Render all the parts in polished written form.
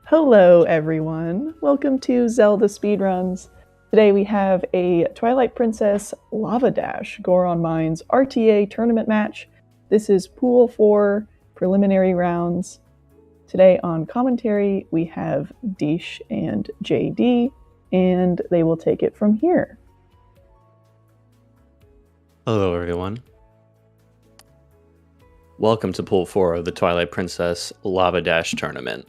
Hello everyone, welcome to Zelda Speedruns. Today we have a Twilight Princess LavaDash Goron Mines RTA tournament match. This is Pool 4 preliminary rounds. Today on commentary we have Deesh and JD, and they will take it from here. Hello everyone. Welcome to Pool 4 of the Twilight Princess LavaDash tournament.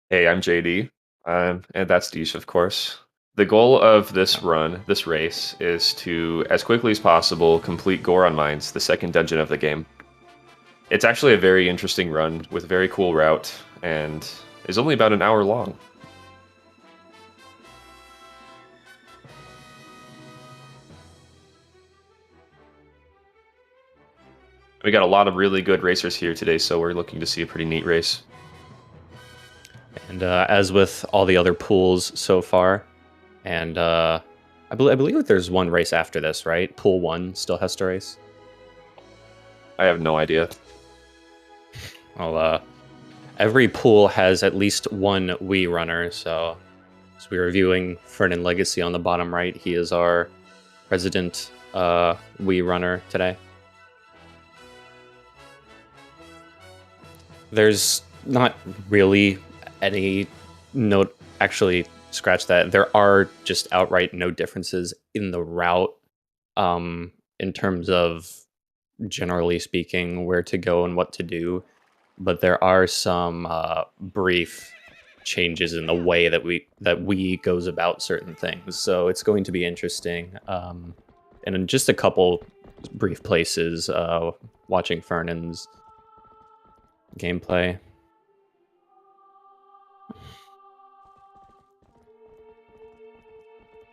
Hey, I'm JD, and that's Deesh, of course. The goal of this race, is to, as quickly as possible, complete Goron Mines, the second dungeon of the game. It's actually a very interesting run with a very cool route, and is only about an hour long. We got a lot of really good racers here today, so we're looking to see a pretty neat race. And as with all the other pools so far, and I believe that there's one race after this, right? Pool 1 still has to race? I have no idea. Well, every pool has at least one Wii runner, so as we're reviewing Fernan Legacy on the bottom right, he is our resident Wii runner today. There's not really any note, actually scratch that. There are just outright no differences in the route in terms of, generally speaking, where to go and what to do. But there are some brief changes in the way that we goes about certain things. So it's going to be interesting. And in just a couple brief places, watching Fernan's gameplay.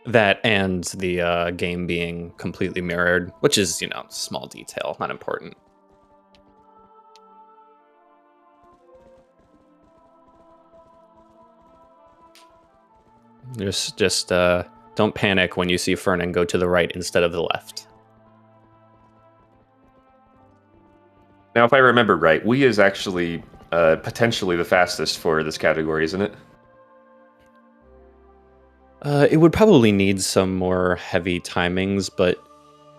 That and the game being completely mirrored, which is, small detail, not important. Just don't panic when you see Fernan go to the right instead of the left. Now, if I remember right, Wii is actually potentially the fastest for this category, isn't it? It would probably need some more heavy timings, but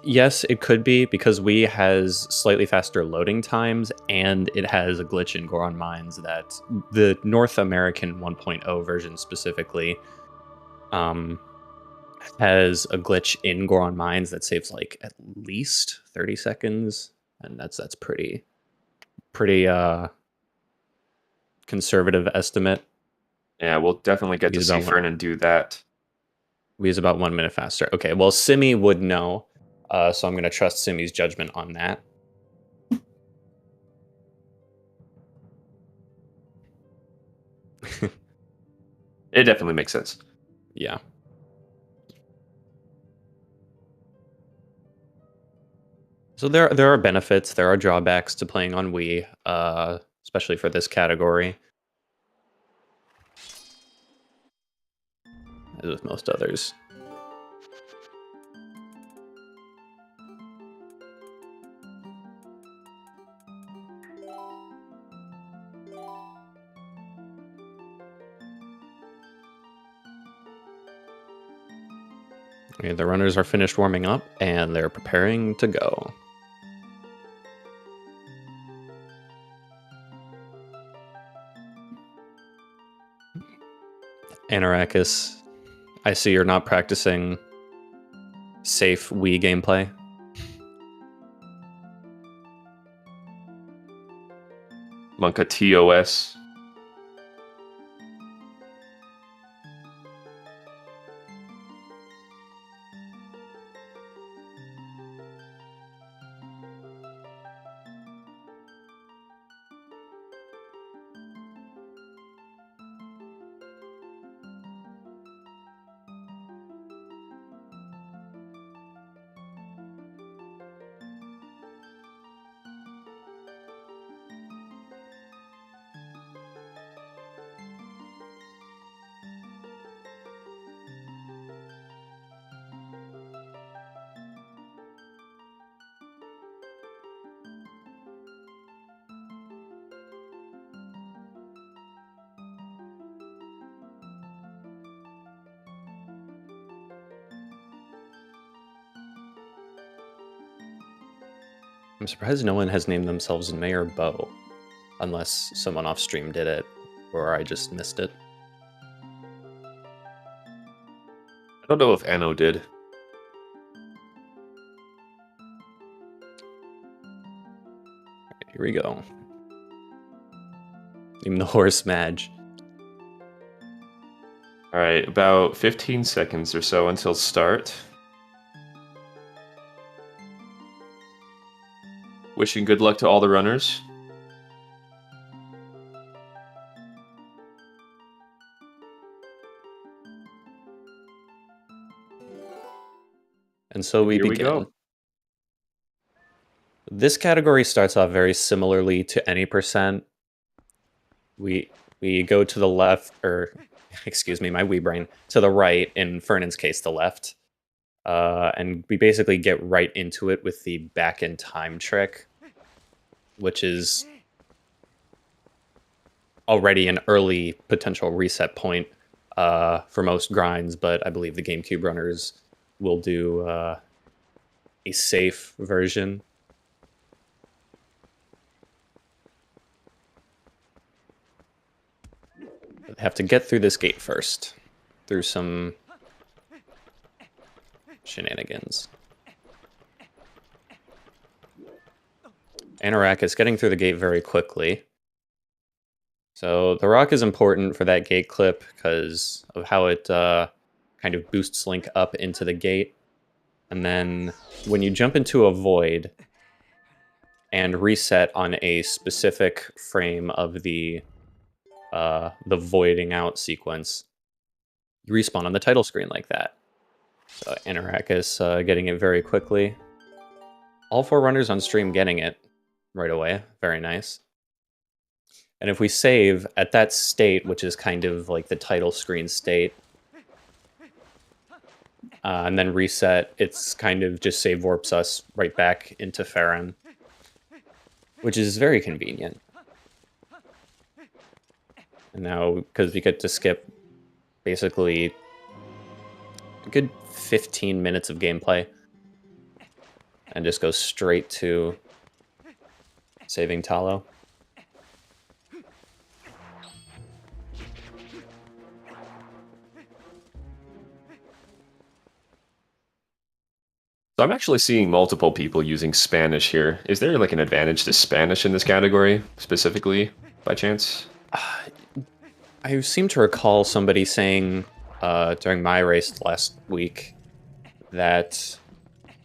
yes, it could be, because Wii has slightly faster loading times, and it has a glitch in Goron Mines that the North American 1.0 version specifically has a glitch in Goron Mines that saves like at least 30 seconds, and that's pretty conservative estimate. Yeah, we'll definitely get to see Fernan do that. Wii is about 1 minute faster. Okay, well, Simi would know, so I'm going to trust Simi's judgment on that. It definitely makes sense. Yeah. So there are benefits, there are drawbacks to playing on Wii, especially for this category, as with most others. Okay, the runners are finished warming up, and they're preparing to go. Anarakis, I see you're not practicing safe Wii gameplay. Monka TOS. I'm surprised no one has named themselves Mayor Bo, unless someone off stream did it, or I just missed it. I don't know if Anno did. Here we go. Even the horse Madge. All right, about 15 seconds or so until start. Wishing good luck to all the runners. And so we Here we begin. go. This category starts off very similarly to any percent. We go to the left, or excuse me, my wee brain, to the right, in Fernand's case, the left. And we basically get right into it with the back in time trick, which is already an early potential reset point for most grinds, but I believe the GameCube runners will do a safe version. They have to get through this gate first, through some shenanigans. Anorak is getting through the gate very quickly. So the rock is important for that gate clip because of how it kind of boosts Link up into the gate. And then when you jump into a void and reset on a specific frame of the voiding out sequence, you respawn on the title screen like that. So Anorak is getting it very quickly. All 4 runners on stream getting it right away. Very nice. And if we save at that state, which is kind of like the title screen state, and then reset, it's kind of just save warps us right back into Farron, which is very convenient. And now, because we get to skip basically a good 15 minutes of gameplay and just go straight to saving Talo. So I'm actually seeing multiple people using Spanish here. Is there like an advantage to Spanish in this category specifically, by chance? I seem to recall somebody saying during my race last week that,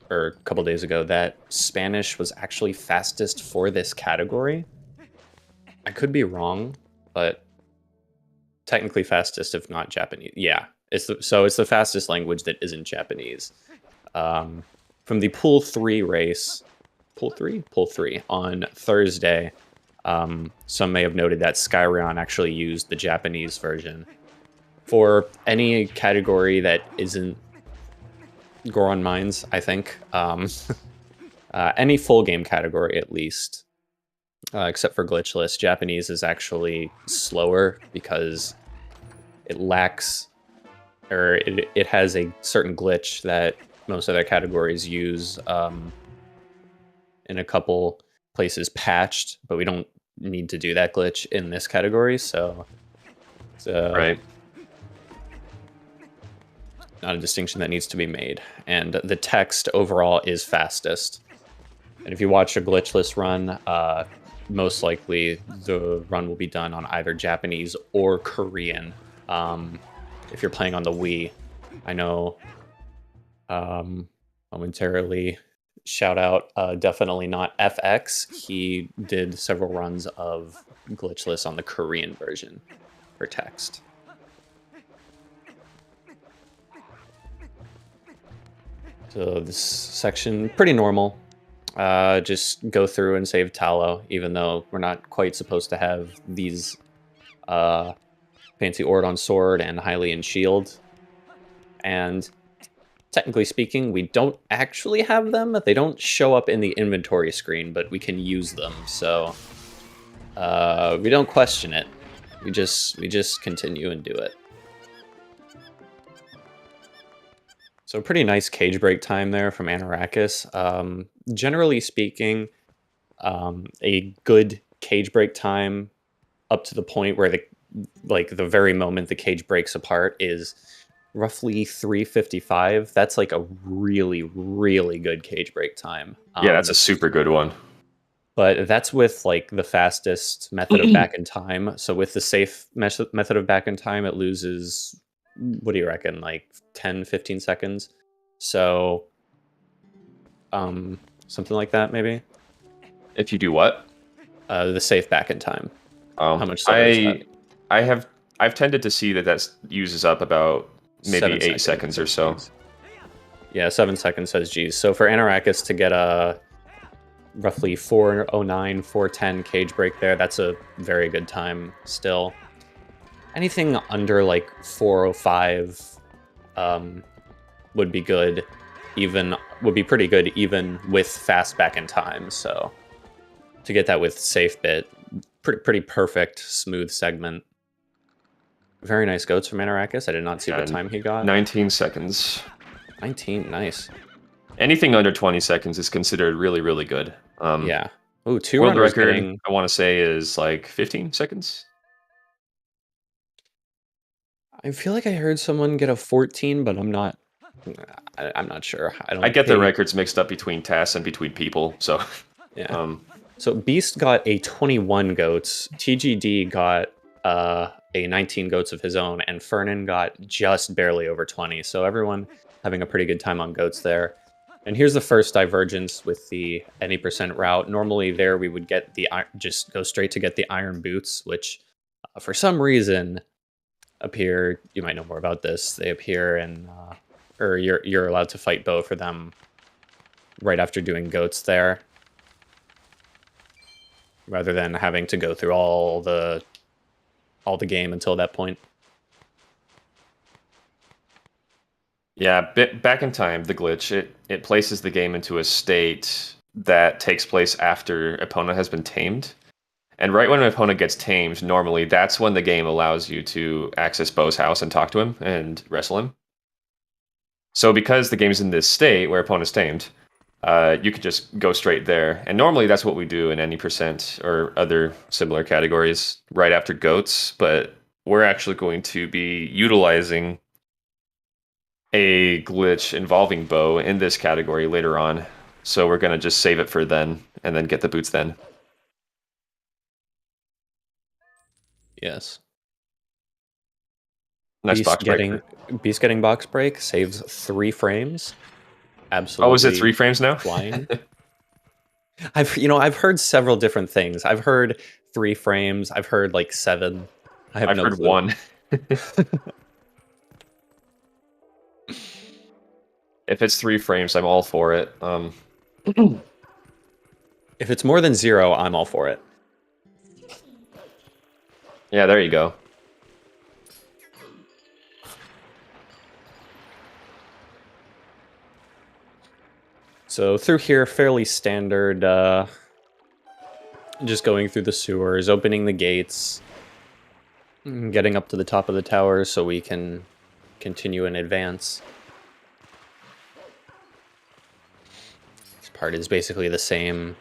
or a couple days ago, that Spanish was actually fastest for this category. I could be wrong, but technically fastest if not Japanese. Yeah, so it's the fastest language that isn't Japanese. From the Pool 3 race, Pool 3 on Thursday, some may have noted that Skyryon actually used the Japanese version. For any category that isn't Goron Mines, I think, any full game category at least, except for glitchless, Japanese is actually slower because it lacks, or it has a certain glitch that most other categories use in a couple places patched, but we don't need to do that glitch in this category, so Right. not a distinction that needs to be made. And the text overall is fastest. And if you watch a glitchless run, most likely the run will be done on either Japanese or Korean. If you're playing on the Wii, I know momentarily shout out definitely not FX. He did several runs of glitchless on the Korean version for text. So this section, pretty normal. Just go through and save Talo, even though we're not quite supposed to have these fancy Ordon Sword and Hylian Shield. And technically speaking, we don't actually have them. They don't show up in the inventory screen, but we can use them. So we don't question it. We just continue and do it. So pretty nice cage break time there from Anarakis. Generally speaking, A good cage break time up to the point where the very moment the cage breaks apart is roughly 3:55. That's like a really, really good cage break time. Yeah, that's a super good one. But that's with like the fastest method of back in time. So with the safe method of back in time, it loses, what do you reckon, like 10, 15 seconds? So something like that, maybe. If you do what? The safe back in time. How much slower is that? I've tended to see that uses up about maybe 8 seconds or so. G's. Yeah, 7 seconds says G's. So for Anarakis to get a roughly 4:09, 4:10 cage break there, that's a very good time still. Anything under like 4:05 would be good, would be pretty good even with fast back in time. So to get that with safe bit, pretty perfect, smooth segment. Very nice goats from Anarakis. I did not see what time he got. 19 seconds. 19, nice. Anything under 20 seconds is considered really, really good. Yeah. Ooh, two world runners record, getting... I want to say, is like 15 seconds. I feel like I heard someone get a 14, but I'm not sure. I get the records mixed up between tasks and between people, so... Yeah. So Beast got a 21 goats, TGD got a 19 goats of his own, and Fernan got just barely over 20. So everyone having a pretty good time on goats there. And here's the first divergence with the any percent route. Normally there we would get just go straight to get the iron boots, which for some reason appear, you might know more about this, they appear in, or you're allowed to fight bow for them right after doing goats there, rather than having to go through all the game until that point. Yeah, back in time, the glitch, it places the game into a state that takes place after opponent has been tamed. And right when an opponent gets tamed, normally that's when the game allows you to access Bo's house and talk to him and wrestle him. So because the game's in this state where opponent's tamed, you could just go straight there. And normally that's what we do in any percent or other similar categories right after goats, but we're actually going to be utilizing a glitch involving Bo in this category later on. So we're going to just save it for then and then get the boots then. Yes. Nice box break. Beast getting box break saves 3 frames. Absolutely. Oh, is it 3 frames now? Flying. I've heard several different things. I've heard 3 frames. I've heard like 7. I've heard 1. If it's 3 frames, I'm all for it. If it's more than 0, I'm all for it. Yeah, there you go. So through here, fairly standard, just going through the sewers, opening the gates, getting up to the top of the tower so we can continue in advance. This part is basically the same,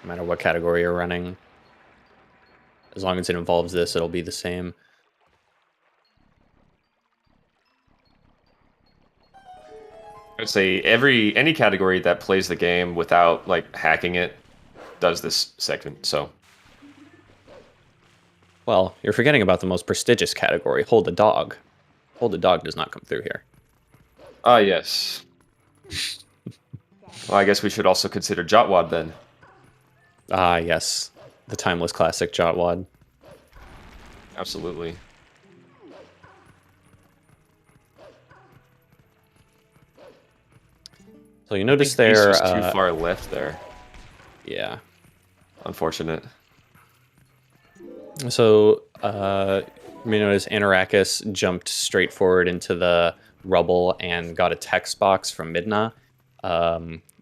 no matter what category you're running. As long as it involves this, it'll be the same. I'd say any category that plays the game without like hacking it does this segment. So, well, you're forgetting about the most prestigious category, Hold the Dog. Hold the Dog does not come through here. Ah, yes. Well, I guess we should also consider Jotwad then. Ah, yes. The timeless classic Jotwad. Absolutely. So you notice there... He's just too far left there. Yeah. Unfortunate. So, you may notice Anarakis jumped straight forward into the rubble and got a text box from Midna.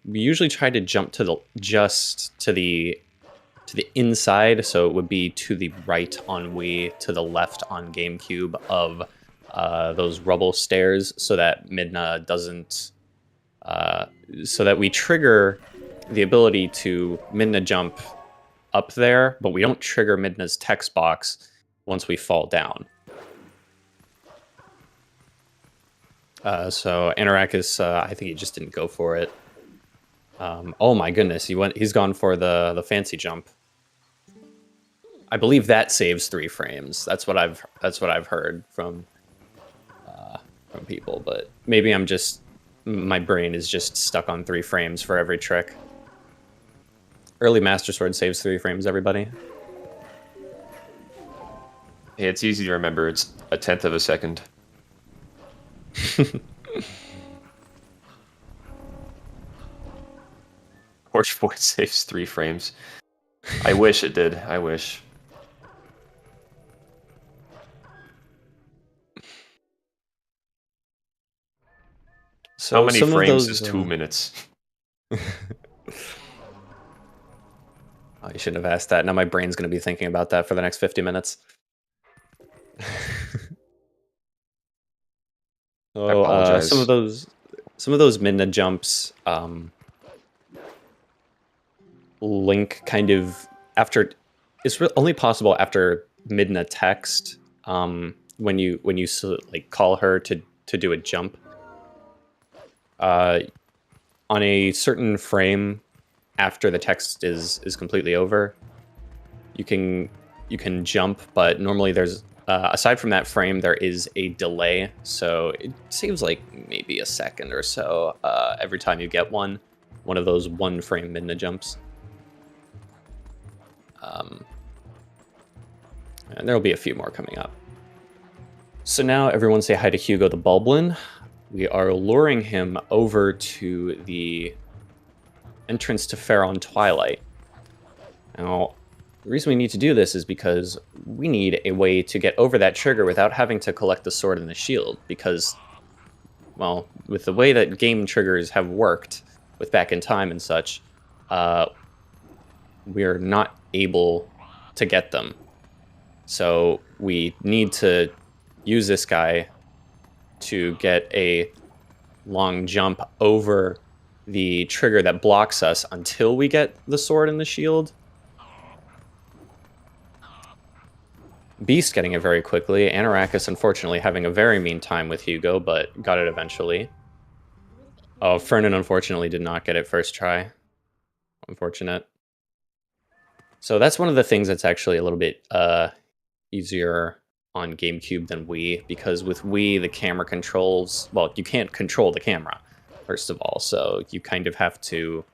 We usually try to jump to the inside, so it would be to the right on Wii, to the left on GameCube of those rubble stairs, so that Midna doesn't, so that we trigger the ability to Midna jump up there, but we don't trigger Midna's text box once we fall down. So Anarakis, I think he just didn't go for it. Oh my goodness, he's gone for the fancy jump. I believe that saves 3 frames. That's what I've heard from people, but maybe my brain is just stuck on 3 frames for every trick. Early Master Sword saves 3 frames, everybody. Yeah, it's easy to remember. It's 1/10 of a second. Torch Void saves 3 frames. I wish it did. I wish. So how many frames those, is 2 minutes? Oh, you shouldn't have asked that. Now my brain's going to be thinking about that for the next 50 minutes. I apologize. Some of those Midna jumps link kind of after. It's only possible after Midna text when you like call her to do a jump. On a certain frame after the text is completely over, you can jump, but normally there's aside from that frame there is a delay, so it saves like maybe a second or so every time you get one of those 1 frame Midna jumps. And there'll be a few more coming up. So now everyone say hi to Hugo the Bulblin. We are luring him over to the entrance to Pharaon Twilight. Now, the reason we need to do this is because we need a way to get over that trigger without having to collect the sword and the shield, because, well, with the way that game triggers have worked, with Back in Time and such, we're not able to get them. So we need to use this guy to get a long jump over the trigger that blocks us until we get the sword and the shield. Beast getting it very quickly. Anarakis, unfortunately, having a very mean time with Hugo, but got it eventually. Oh, Fernan, unfortunately, did not get it first try. Unfortunate. So that's one of the things that's actually a little bit easier on GameCube than Wii, because with Wii, the camera controls... Well, you can't control the camera, first of all, so you kind of have to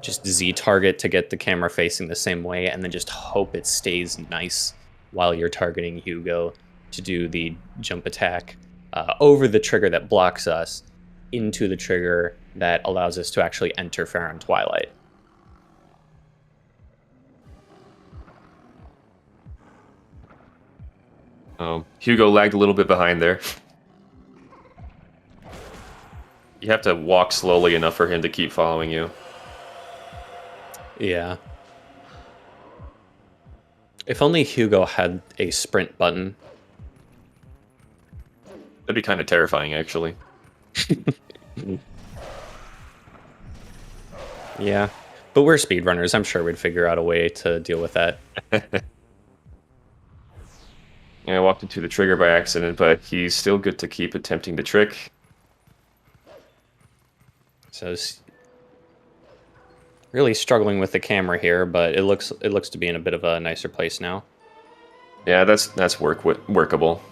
just Z-target to get the camera facing the same way, and then just hope it stays nice while you're targeting Hugo to do the jump attack over the trigger that blocks us into the trigger that allows us to actually enter Pharaon Twilight. Hugo lagged a little bit behind there. You have to walk slowly enough for him to keep following you. Yeah. If only Hugo had a sprint button. That'd be kind of terrifying, actually. Yeah. But we're speedrunners. I'm sure we'd figure out a way to deal with that. Yeah, I walked into the trigger by accident, but he's still good to keep attempting the trick. So really struggling with the camera here, but it looks to be in a bit of a nicer place now. Yeah, that's workable.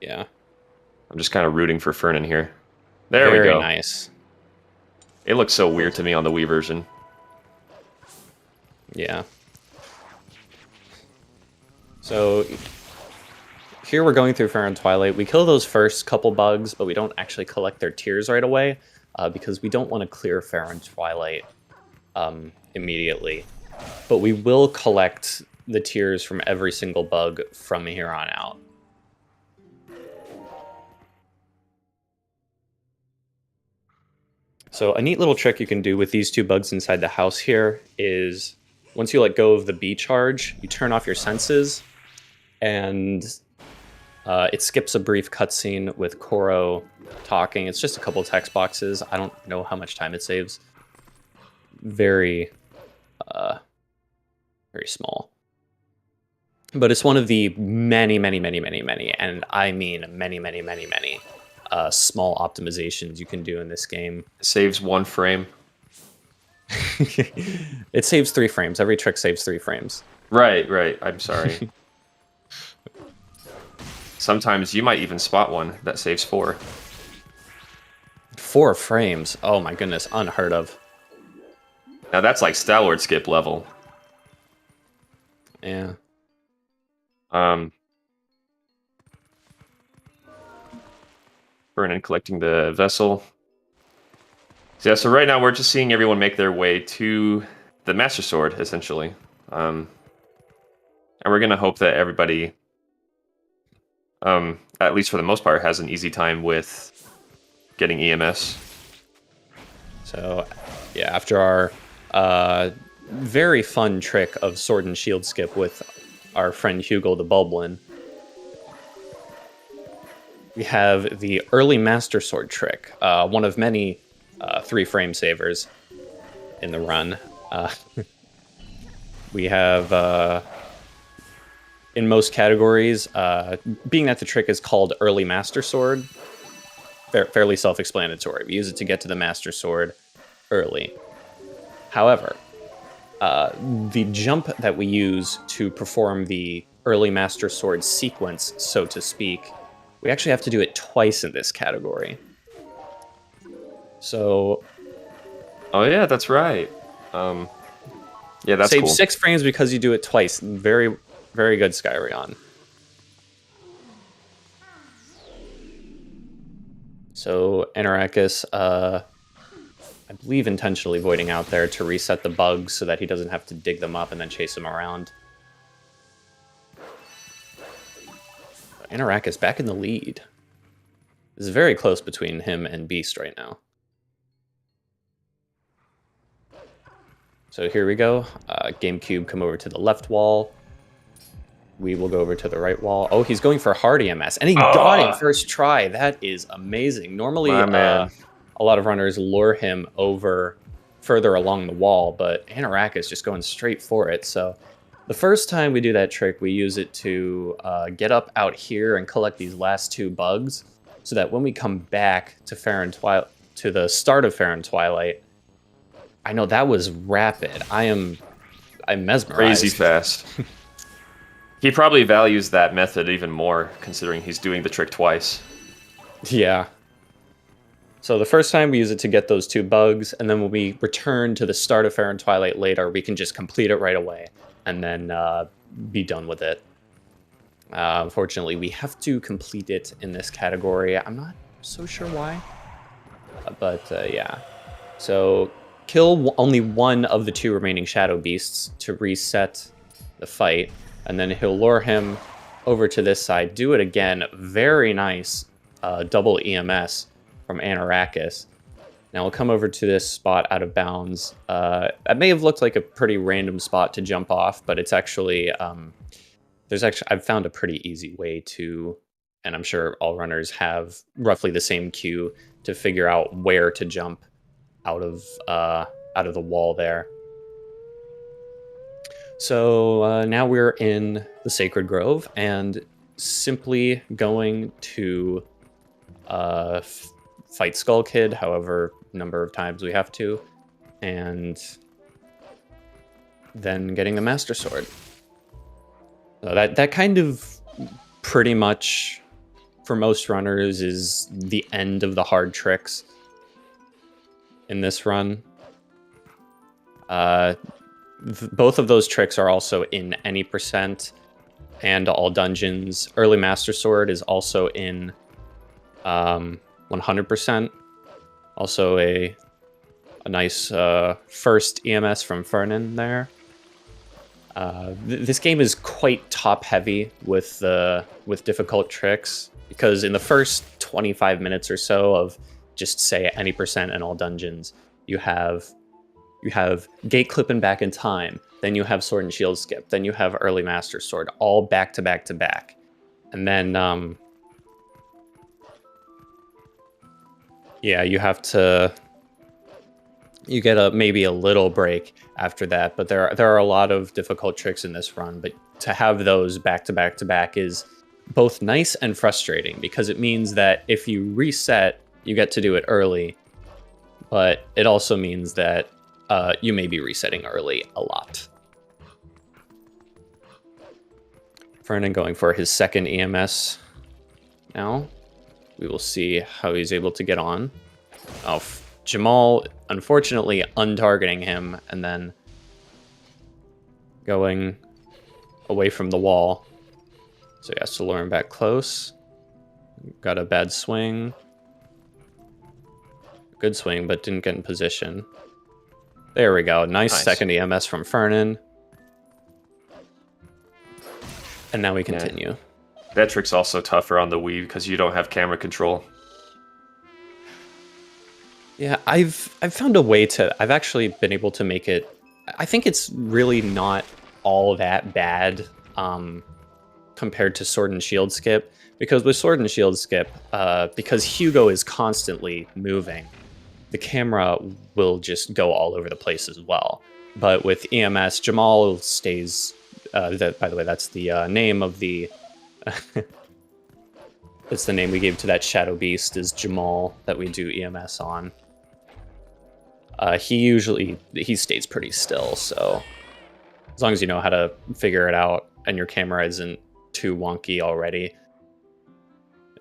Yeah. I'm just kind of rooting for Fernan here. There Very we go. Nice. It looks so weird to me on the Wii version. Yeah. So here we're going through Pharaon Twilight. We kill those first couple bugs, but we don't actually collect their tears right away because we don't want to clear Pharaon Twilight immediately. But we will collect the tears from every single bug from here on out. So a neat little trick you can do with these 2 bugs inside the house here is once you let go of the B charge, you turn off your senses, and it skips a brief cutscene with Koro talking. It's just a couple text boxes. I don't know how much time it saves. very, very small. But it's one of the many, and I mean many, small optimizations you can do in this game. It saves 1 frame. It saves 3 frames. Every trick saves 3 frames. Right. I'm sorry. Sometimes you might even spot one that saves 4. 4 frames. Oh my goodness, unheard of. Now that's like Stalwart skip level. Yeah. Burning collecting the vessel. So, yeah, so right now we're just seeing everyone make their way to the Master Sword, essentially. And we're gonna hope that everybody, at least for the most part, has an easy time with getting EMS. So, yeah, after our very fun trick of sword and shield skip with our friend Hugo the Bulblin, we have the early Master Sword trick, one of many 3 frame savers in the run. We have, in most categories, being that the trick is called early Master Sword, fairly self-explanatory. We use it to get to the Master Sword early. However, the jump that we use to perform the early Master Sword sequence, so to speak, we actually have to do it twice in this category. So... Oh yeah, that's right. Yeah, that's save cool. 6 frames because you do it twice. Very, very good, Skyrion. So, Anarakis, I believe intentionally voiding out there to reset the bugs so that he doesn't have to dig them up and then chase them around. Anarakis back in the lead. This is very close between him and Beast right now. So here we go. GameCube, come over to the left wall. We will go over to the right wall. Oh, he's going for hard EMS, and he got it first try. That is amazing. Normally, a lot of runners lure him over further along the wall, but Anarakis just going straight for it. So the first time we do that trick, we use it to get up out here and collect these last 2 bugs, so that when we come back to to the start of Fair and Twilight, I know that was rapid. I'm mesmerized. Crazy fast. He probably values that method even more, considering he's doing the trick twice. Yeah. So the first time we use it to get those 2 bugs, and then when we return to the start of Fair and Twilight later, we can just complete it right away, and then be done with it. Unfortunately, we have to complete it in this category. I'm not so sure why, but yeah. So kill only one of the 2 remaining Shadow Beasts to reset the fight, and then he'll lure him over to this side. Do it again. Very nice double EMS from Anarakis. Now we'll come over to this spot out of bounds. It may have looked like a pretty random spot to jump off, but it's actually... I've found a pretty easy way to, and I'm sure all runners have roughly the same cue to figure out where to jump out of the wall there. So now we're in the Sacred Grove and simply going to fight Skull Kid, however number of times we have to, and then getting the Master Sword. So that kind of pretty much, for most runners, is the end of the hard tricks in this run. Both of those tricks are also in any percent and all dungeons. Early Master Sword is also in 100%. Also a nice first EMS from Fernan there. This game is quite top-heavy with difficult tricks, because in the first 25 minutes or so of just say any percent in all dungeons, you have gate clipping back in time, then you have sword and shield skip, then you have early Master Sword, all back to back to back, and then yeah, you have to you get maybe a little break after that, but there are a lot of difficult tricks in this run, but to have those back to back to back is both nice and frustrating, because it means that if you reset, you get to do it early, but it also means that you may be resetting early a lot. Fernan going for his second EMS now. We will see how he's able to get on. Oh, Jamal, unfortunately, untargeting him and then going away from the wall. So he has to lure him back close. Got a bad swing. Good swing, but didn't get in position. There we go. Nice second EMS from Fernan. And now we continue. Yeah. That trick's also tougher on the Wii because you don't have camera control. Yeah, I've found a way to... I've actually been able to make it... I think it's really not all that bad compared to Sword and Shield Skip. Because with Sword and Shield Skip, because Hugo is constantly moving, the camera will just go all over the place as well. But with EMS, Jamal stays... by the way, that's the name of the... That's the name we gave to that Shadow Beast, is Jamal, that we do EMS on. He stays pretty still, so as long as you know how to figure it out and your camera isn't too wonky already,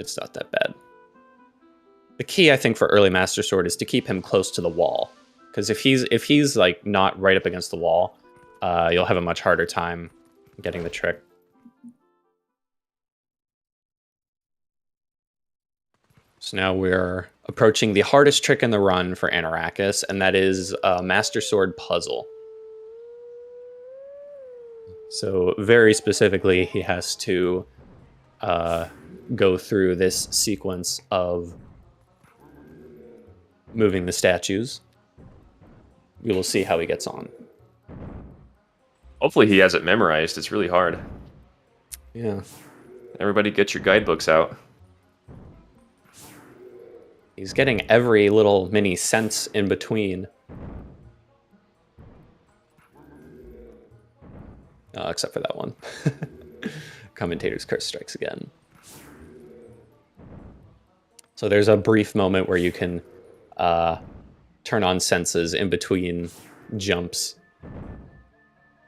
it's not that bad. The key, I think, for early Master Sword is to keep him close to the wall, because if he's like not right up against the wall, you'll have a much harder time getting the trick. So now we're approaching the hardest trick in the run for Anarakis, and that is a Master Sword puzzle. So very specifically, he has to go through this sequence of moving the statues. We will see how he gets on. Hopefully he has it memorized. It's really hard. Yeah. Everybody get your guidebooks out. He's getting every little mini sense in between. Except for that one. Commentator's curse strikes again. So there's a brief moment where you can turn on senses in between jumps.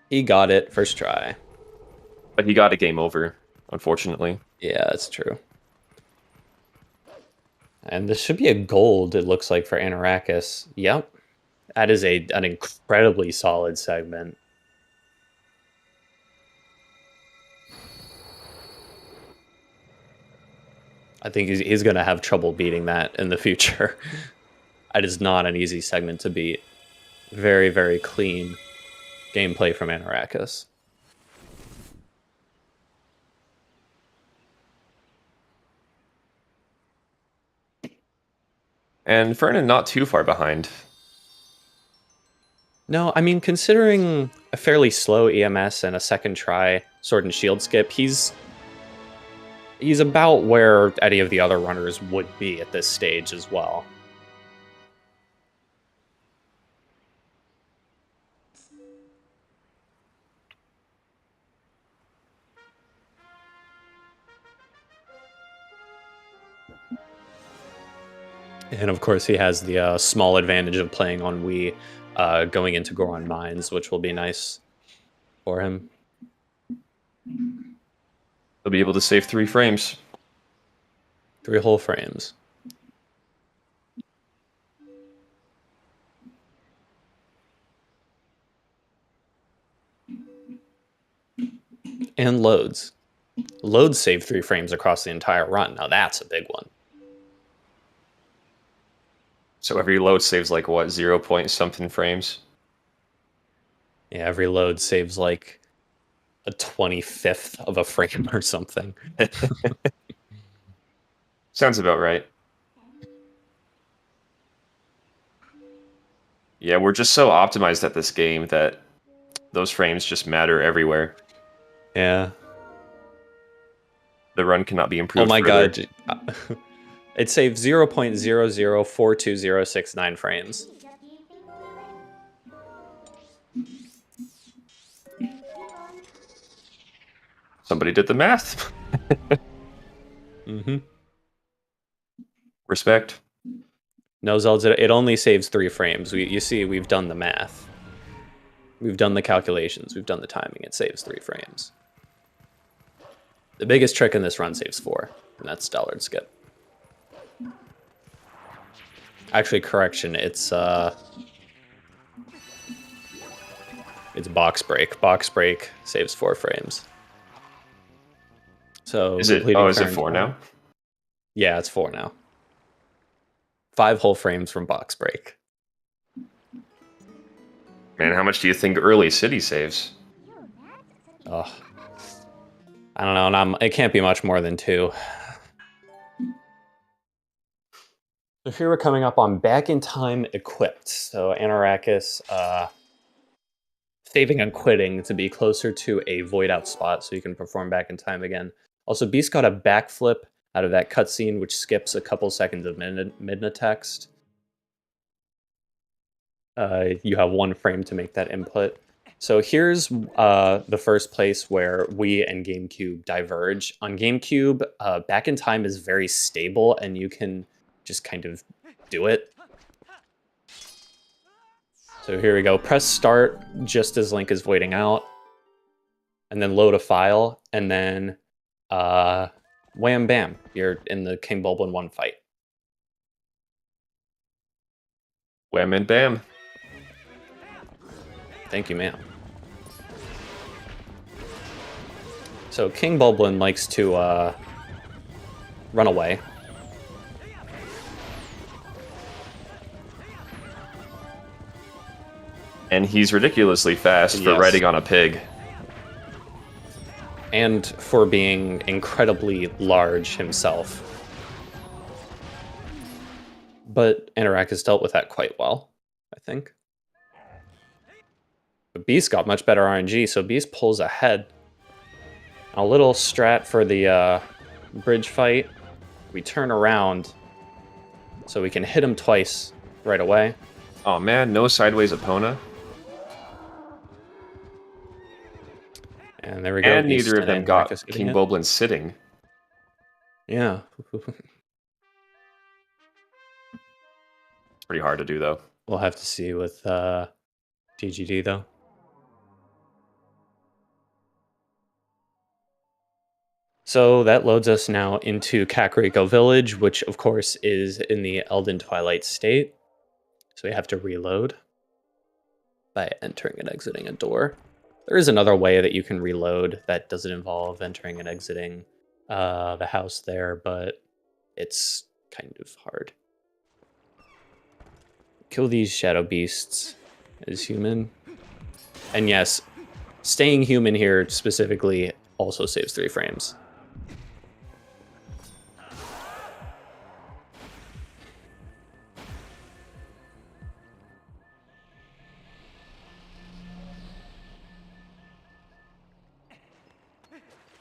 He got it first try. But he got a game over, unfortunately. Yeah, that's true. And this should be a gold, it looks like, for Anarakis. Yep. That is an incredibly solid segment. I think he's going to have trouble beating that in the future. That is not an easy segment to beat. Very, very clean gameplay from Anarakis. And Fernan not too far behind. No, I mean, considering a fairly slow EMS and a second try Sword and Shield Skip, he's about where any of the other runners would be at this stage as well. And of course, he has the small advantage of playing on Wii, going into Goron Mines, which will be nice for him. He'll be able to save 3 frames. 3 whole frames. And loads. Loads save 3 frames across the entire run. Now that's a big one. So every load saves like, what, 0 point something frames? Yeah, every load saves like a 25th of a frame or something. Sounds about right. Yeah, we're just so optimized at this game that those frames just matter everywhere. Yeah. The run cannot be improved. Oh my further. god. It saved 0.00420069 frames. Somebody did the math. Mm-hmm. Respect. No, Zelda, it only saves 3 frames. You see, we've done the math. We've done the calculations. We've done the timing. It saves 3 frames. The biggest trick in this run saves 4, and that's Dollard Skip. Actually, correction, it's box break. Box break saves 4 frames. So Is it? completing Oh, is it turn 4 one- now? Yeah, it's 4 now. 5 whole frames from box break. Man, how much do you think early city saves? Oh, I don't know. It can't be much more than 2. So here we're coming up on Back in Time Equipped. So Anarakis saving and quitting to be closer to a void out spot so you can perform Back in Time again. Also, Beast got a backflip out of that cutscene, which skips a couple seconds of Midna text. You have 1 frame to make that input. So here's the first place where Wii and GameCube diverge. On GameCube, Back in Time is very stable, and you can just kind of do it. So here we go. Press start just as Link is waiting out, and then load a file, and then wham bam, you're in the King Bulblin 1 fight. Wham and bam. Thank you, ma'am. So King Bulblin likes to run away. And he's ridiculously fast for Yes. riding on a pig. And for being incredibly large himself. But Anorak has dealt with that quite well, I think. But Beast got much better RNG, so Beast pulls ahead. A little strat for the bridge fight. We turn around so we can hit him twice right away. Oh man, no sideways Epona. And there we go. And Beast neither of them Anorak got is getting King hit. Bulblin sitting. Yeah. It's pretty hard to do though. We'll have to see with TGD though. So that loads us now into Kakariko Village, which of course is in the Elden Twilight state. So we have to reload by entering and exiting a door. There is another way that you can reload that doesn't involve entering and exiting the house there, but it's kind of hard. Kill these shadow beasts as human. And yes, staying human here specifically also saves 3 frames.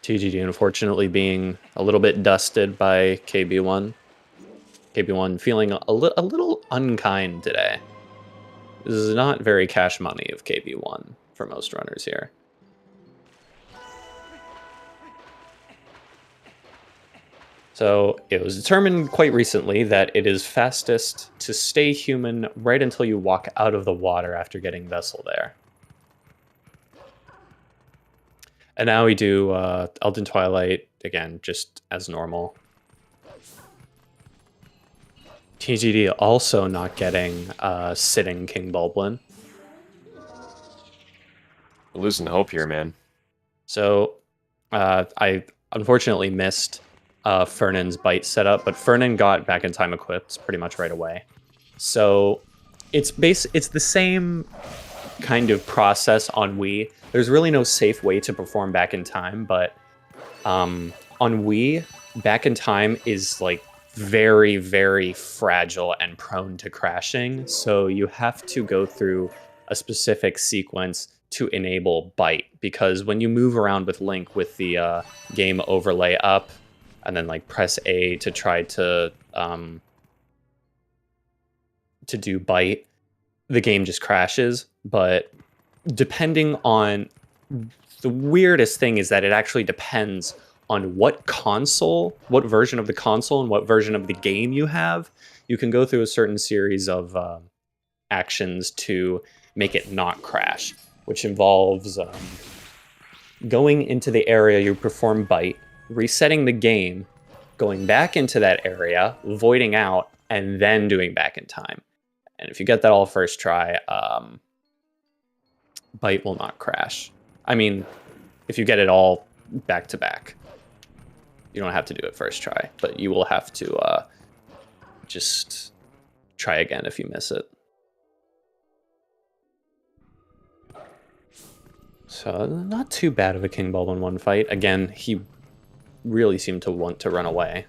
TGD unfortunately being a little bit dusted by KB1. KB1 feeling a little unkind today. This is not very cash money of KB1 for most runners here. So it was determined quite recently that it is fastest to stay human right until you walk out of the water after getting Vessel there. And now we do Elden Twilight, again, just as normal. TGD also not getting sitting King Bulblin. We're losing hope here, man. So I unfortunately missed Fernand's bite setup, but Fernand got Back in Time equipped pretty much right away. So it's the same kind of process on Wii. There's really no safe way to perform Back in Time, but on Wii, Back in Time is like very, very fragile and prone to crashing. So you have to go through a specific sequence to enable bite, because when you move around with Link with the game overlay up and then like press A to try to do bite, the game just crashes. But depending on the weirdest thing is that it actually depends on what console, what version of the console and what version of the game you have. You can go through a certain series of actions to make it not crash, which involves going into the area you perform bite, resetting the game, going back into that area, voiding out, and then doing back in time. And if you get that all first try, bite will not crash. I mean, if you get it all back to back, you don't have to do it first try, but you will have to just try again if you miss it. So not too bad of a King Bulb in one fight. Again, he really seemed to want to run away.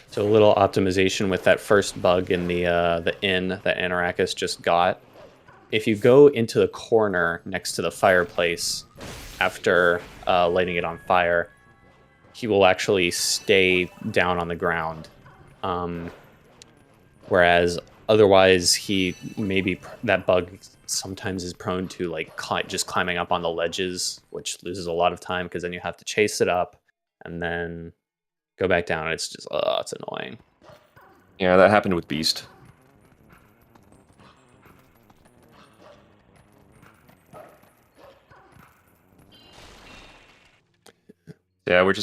So a little optimization with that first bug in the inn that Anarachus just got. If you go into the corner next to the fireplace after lighting it on fire, he will actually stay down on the ground. Whereas otherwise, that bug sometimes is prone to like just climbing up on the ledges, which loses a lot of time because then you have to chase it up and then go back down. It's just, it's annoying. Yeah, that happened with Beast. Yeah, we're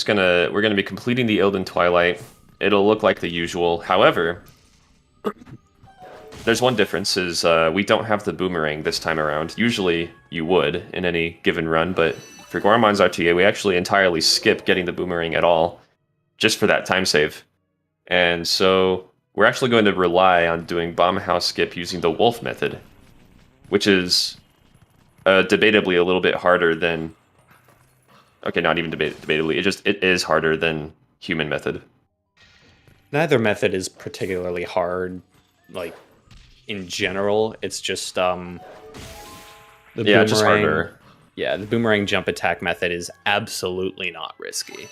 gonna be completing the Ilden Twilight. It'll look like the usual. However, there's one difference is we don't have the boomerang this time around. Usually you would in any given run, but for Goron Mines RTA, we actually entirely skip getting the boomerang at all, just for that time save. And so we're actually going to rely on doing Bomb House skip using the Wolf method, which is debatably a little bit harder than... Okay, not even debatably. It is harder than human method. Neither method is particularly hard, like, in general. It's just, the boomerang, just harder. Yeah, the boomerang jump attack method is absolutely not risky.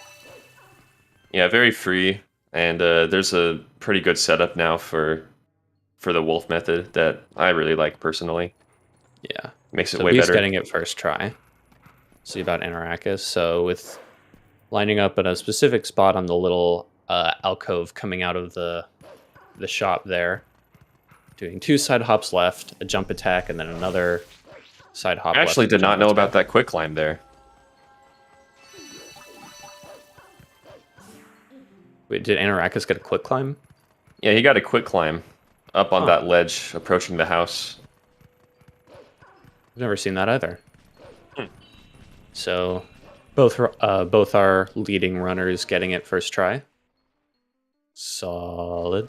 Yeah, very free, and there's a pretty good setup now for the Wolf method that I really like personally. Yeah. Makes it so way Beast better. Getting it first try. See about Anarachus. So with lining up at a specific spot on the little alcove coming out of the shop there, doing 2 side hops left, a jump attack, and then another side hop left. I actually did not know attack. about that quick climb there. Wait, did Anarachus get a quick climb? Yeah, he got a quick climb up on that ledge approaching the house. I've never seen that either. So both are leading runners getting it first try. Solid.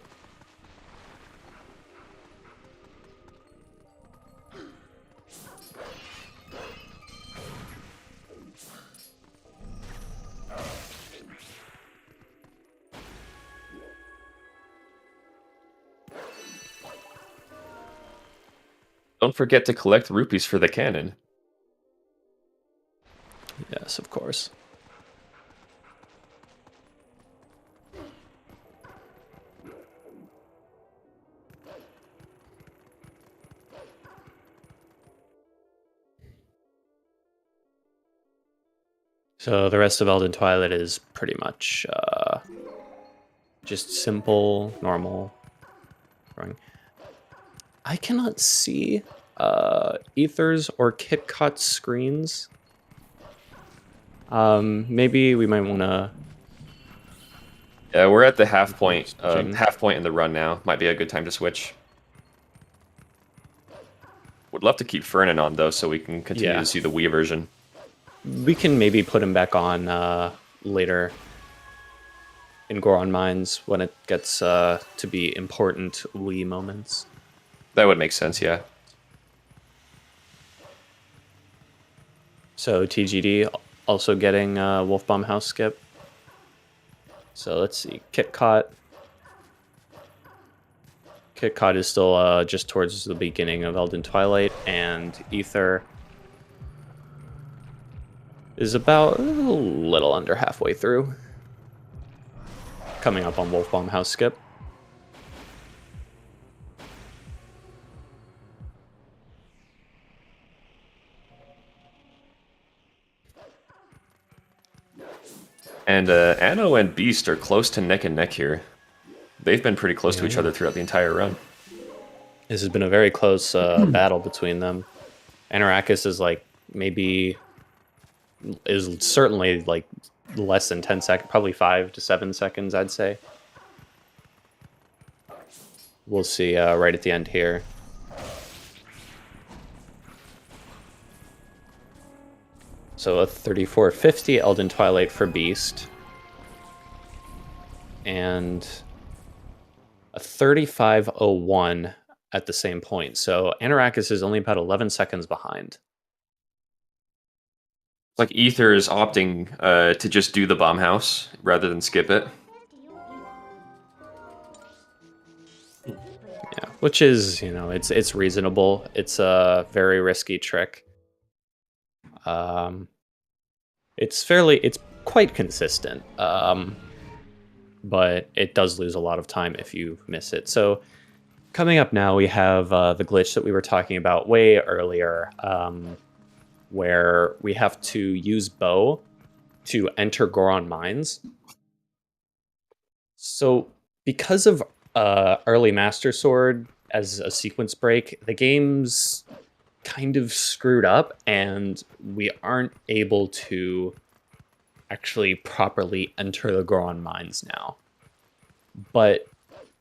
Don't forget to collect rupees for the cannon. Yes, of course. So the rest of Elden Twilight is pretty much just simple, normal throwing. I cannot see Ether's or KitKat's screens. Maybe we might want to... Yeah, we're at the half point in the run now. Might be a good time to switch. Would love to keep Fernan on, though, so we can continue to see the Wii version. We can maybe put him back on later in Goron Mines when it gets to be important Wii moments. That would make sense, yeah. So TGD also getting Wolf Bomb House skip. So let's see, KitKat. KitKat is still just towards the beginning of Elden Twilight, and Ether is about a little under halfway through. Coming up on Wolf Bomb House skip. And Anno and Beast are close to neck and neck here. They've been pretty close to each other throughout the entire run. This has been a very close battle between them. Anarakis is like is certainly like less than 10 seconds, probably 5 to 7 seconds, I'd say. We'll see right at the end here. So a 3450 Elden Twilight for Beast. And a 3501 at the same point. So Anarakis is only about 11 seconds behind. Like Ether is opting to just do the bomb house rather than skip it. Yeah, which is, you know, it's reasonable. It's a very risky trick. It's quite consistent. But it does lose a lot of time if you miss it. So coming up now, we have the glitch that we were talking about way earlier, where we have to use bow to enter Goron mines. So because of early Master Sword as a sequence break, the game's kind of screwed up, and we aren't able to actually properly enter the Goron mines now. But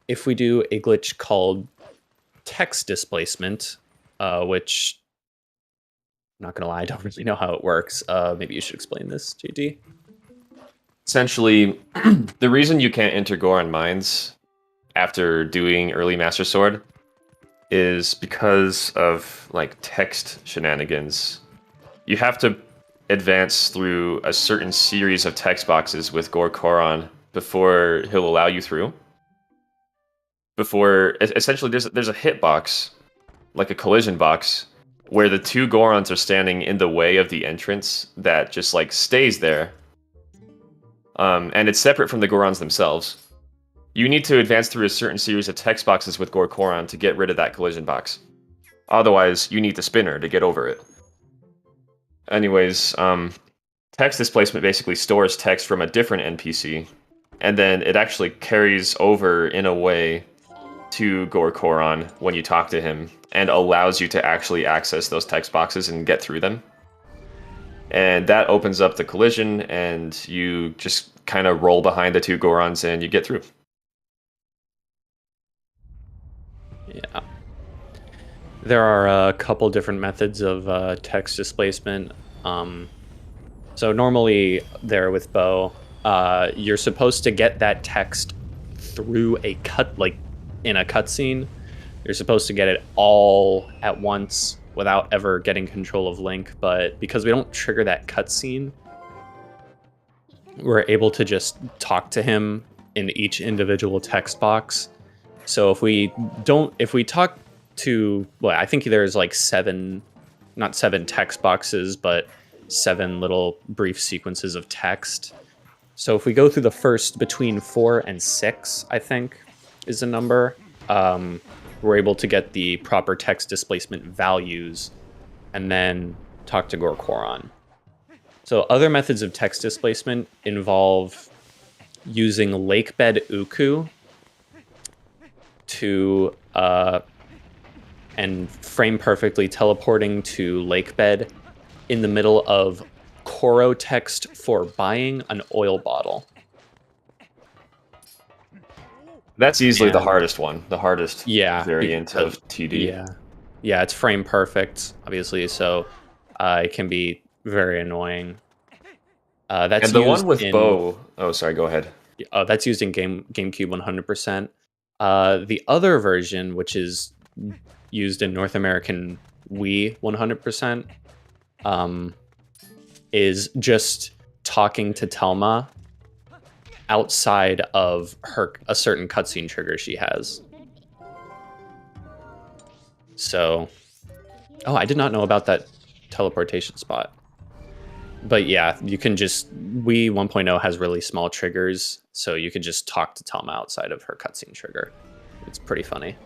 if we do a glitch called text displacement, which, I'm not gonna lie, I don't really know how it works. Maybe you should explain this, JD. Essentially, the reason you can't enter Goron mines after doing early Master Sword is because of like text shenanigans. You have to advance through a certain series of text boxes with Goron before he'll allow you through. Essentially, there's a hitbox, like a collision box, where the two Gorons are standing in the way of the entrance that just like stays there. And it's separate from the Gorons themselves. You need to advance through a certain series of text boxes with Goron to get rid of that collision box. Otherwise, you need the spinner to get over it. Anyways, text displacement basically stores text from a different NPC, and then it actually carries over in a way to Goron when you talk to him, and allows you to actually access those text boxes and get through them. And that opens up the collision, and you just kind of roll behind the two Gorons and you get through. Yeah. There are a couple different methods of text displacement. So normally there with bow, you're supposed to get that text through a in a cutscene. You're supposed to get it all at once without ever getting control of Link, but because we don't trigger that cutscene, we're able to just talk to him in each individual text box. So if we talk to, well, I think there's like not 7 text boxes, but 7 little brief sequences of text. So if we go through the first between 4 and 6, I think is the number, we're able to get the proper text displacement values and then talk to Goron. So other methods of text displacement involve using Lakebed Uku to and frame perfectly teleporting to Lakebed in the middle of Koro text for buying an oil bottle. That's easily the hardest one, the hardest variant of TD. Yeah, it's frame perfect, obviously, so it can be very annoying. That's and the one with bow. Oh, sorry. Go ahead. That's used in GameCube 100%. The other version, which is used in North American Wii 100%, is just talking to Telma outside of a certain cutscene trigger she has. So, I did not know about that teleportation spot. But yeah, you can just, Wii 1.0 has really small triggers, so you can just talk to Telma outside of her cutscene trigger. It's pretty funny.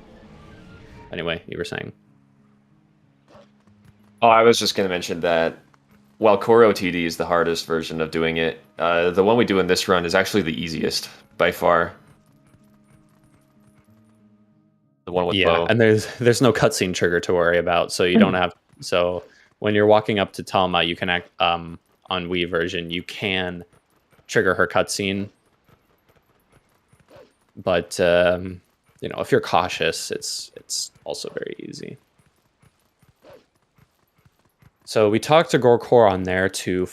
Anyway, you were saying? Oh, I was just going to mention that while Koro TD is the hardest version of doing it, the one we do in this run is actually the easiest by far. The one with bow. And there's no cutscene trigger to worry about, so you don't have. So when you're walking up to Talma, you can act on Wii version. You can trigger her cutscene, but you know, if you're cautious, it's also very easy. So we talked to Goron there to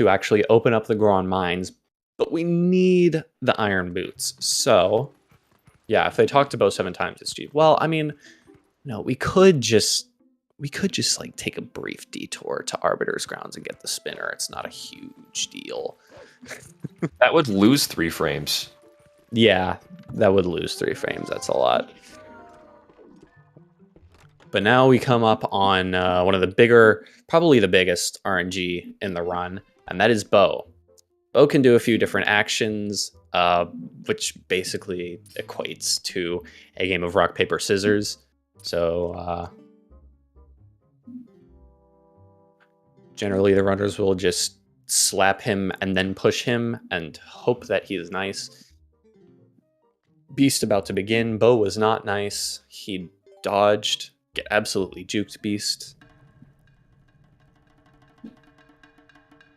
actually open up the Goron mines, but we need the iron boots. So yeah, if they talk to Bo 7 times, it's cheap. Well, I mean, no, we could just like take a brief detour to Arbiter's Grounds and get the spinner. It's not a huge deal. That would lose 3 frames. Yeah, that would lose 3 frames. That's a lot. But now we come up on one of the bigger, probably the biggest RNG in the run, and that is Bo. Bo can do a few different actions, which basically equates to a game of rock, paper, scissors. So generally the runners will just slap him and then push him and hope that he is nice. Beast about to begin. Bo was not nice. He dodged. Get absolutely juked, Beast.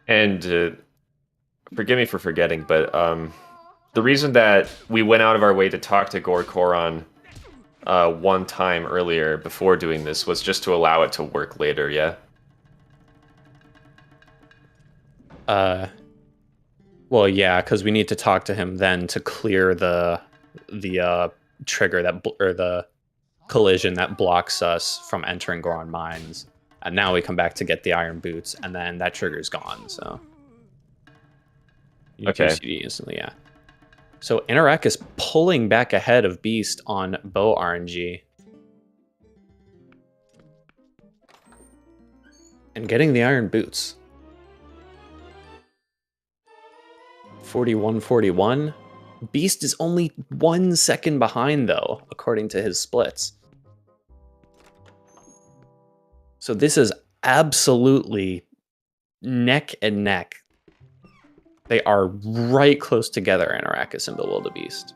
And forgive me for forgetting, but the reason that we went out of our way to talk to Goron one time earlier before doing this was just to allow it to work later, yeah? Well, yeah, because we need to talk to him then to clear the trigger or the collision that blocks us from entering Goron Mines. And now we come back to get the iron boots, and then that trigger's gone, so. You okay. CD instantly, yeah. So Anorak is pulling back ahead of Beast on Bo RNG. And getting the iron boots. 41-41. Beast is only 1 second behind, though, according to his splits. So this is absolutely neck and neck. They are right close together, Anorakis and Bewildebeest.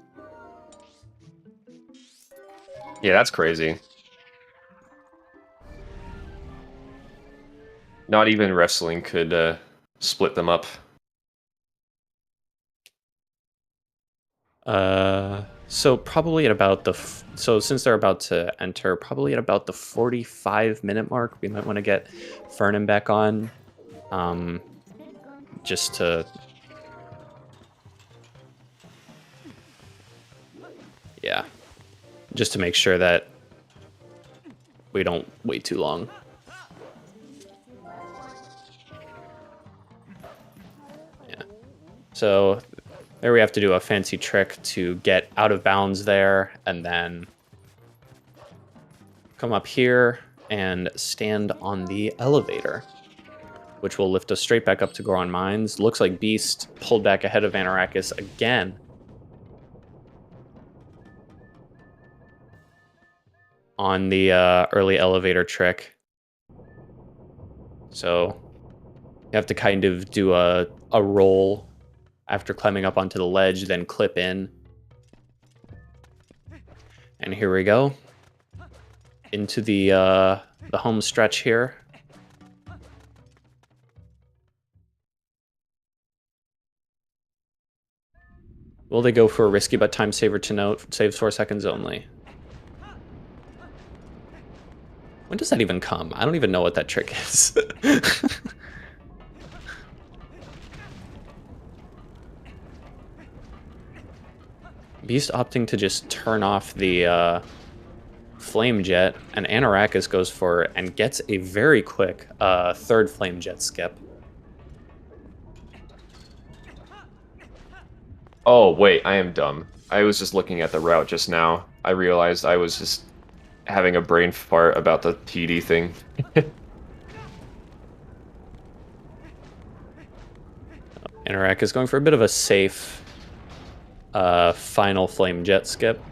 Yeah, that's crazy. Not even wrestling could split them up. So probably at about the so since they're about to enter, probably at about the 45-minute mark, we might want to get Fernan back on, just to just to make sure that we don't wait too long. Yeah. So there we have to do a fancy trick to get out of bounds there, and then come up here and stand on the elevator, which will lift us straight back up to Goron Mines. Looks like Beast pulled back ahead of Anorakis again. On the early elevator trick. So you have to kind of do a roll after climbing up onto the ledge, then clip in. And here we go. Into the home stretch here. Will they go for a risky but time saver to note? Saves 4 seconds only. When does that even come? I don't even know what that trick is. Beast opting to just turn off the flame jet, and Anorakis goes for it and gets a very quick third flame jet skip. Oh, wait, I am dumb. I was just looking at the route just now. I realized I was just having a brain fart about the TD thing. Anorak is going for a bit of a safe final flame jet skip.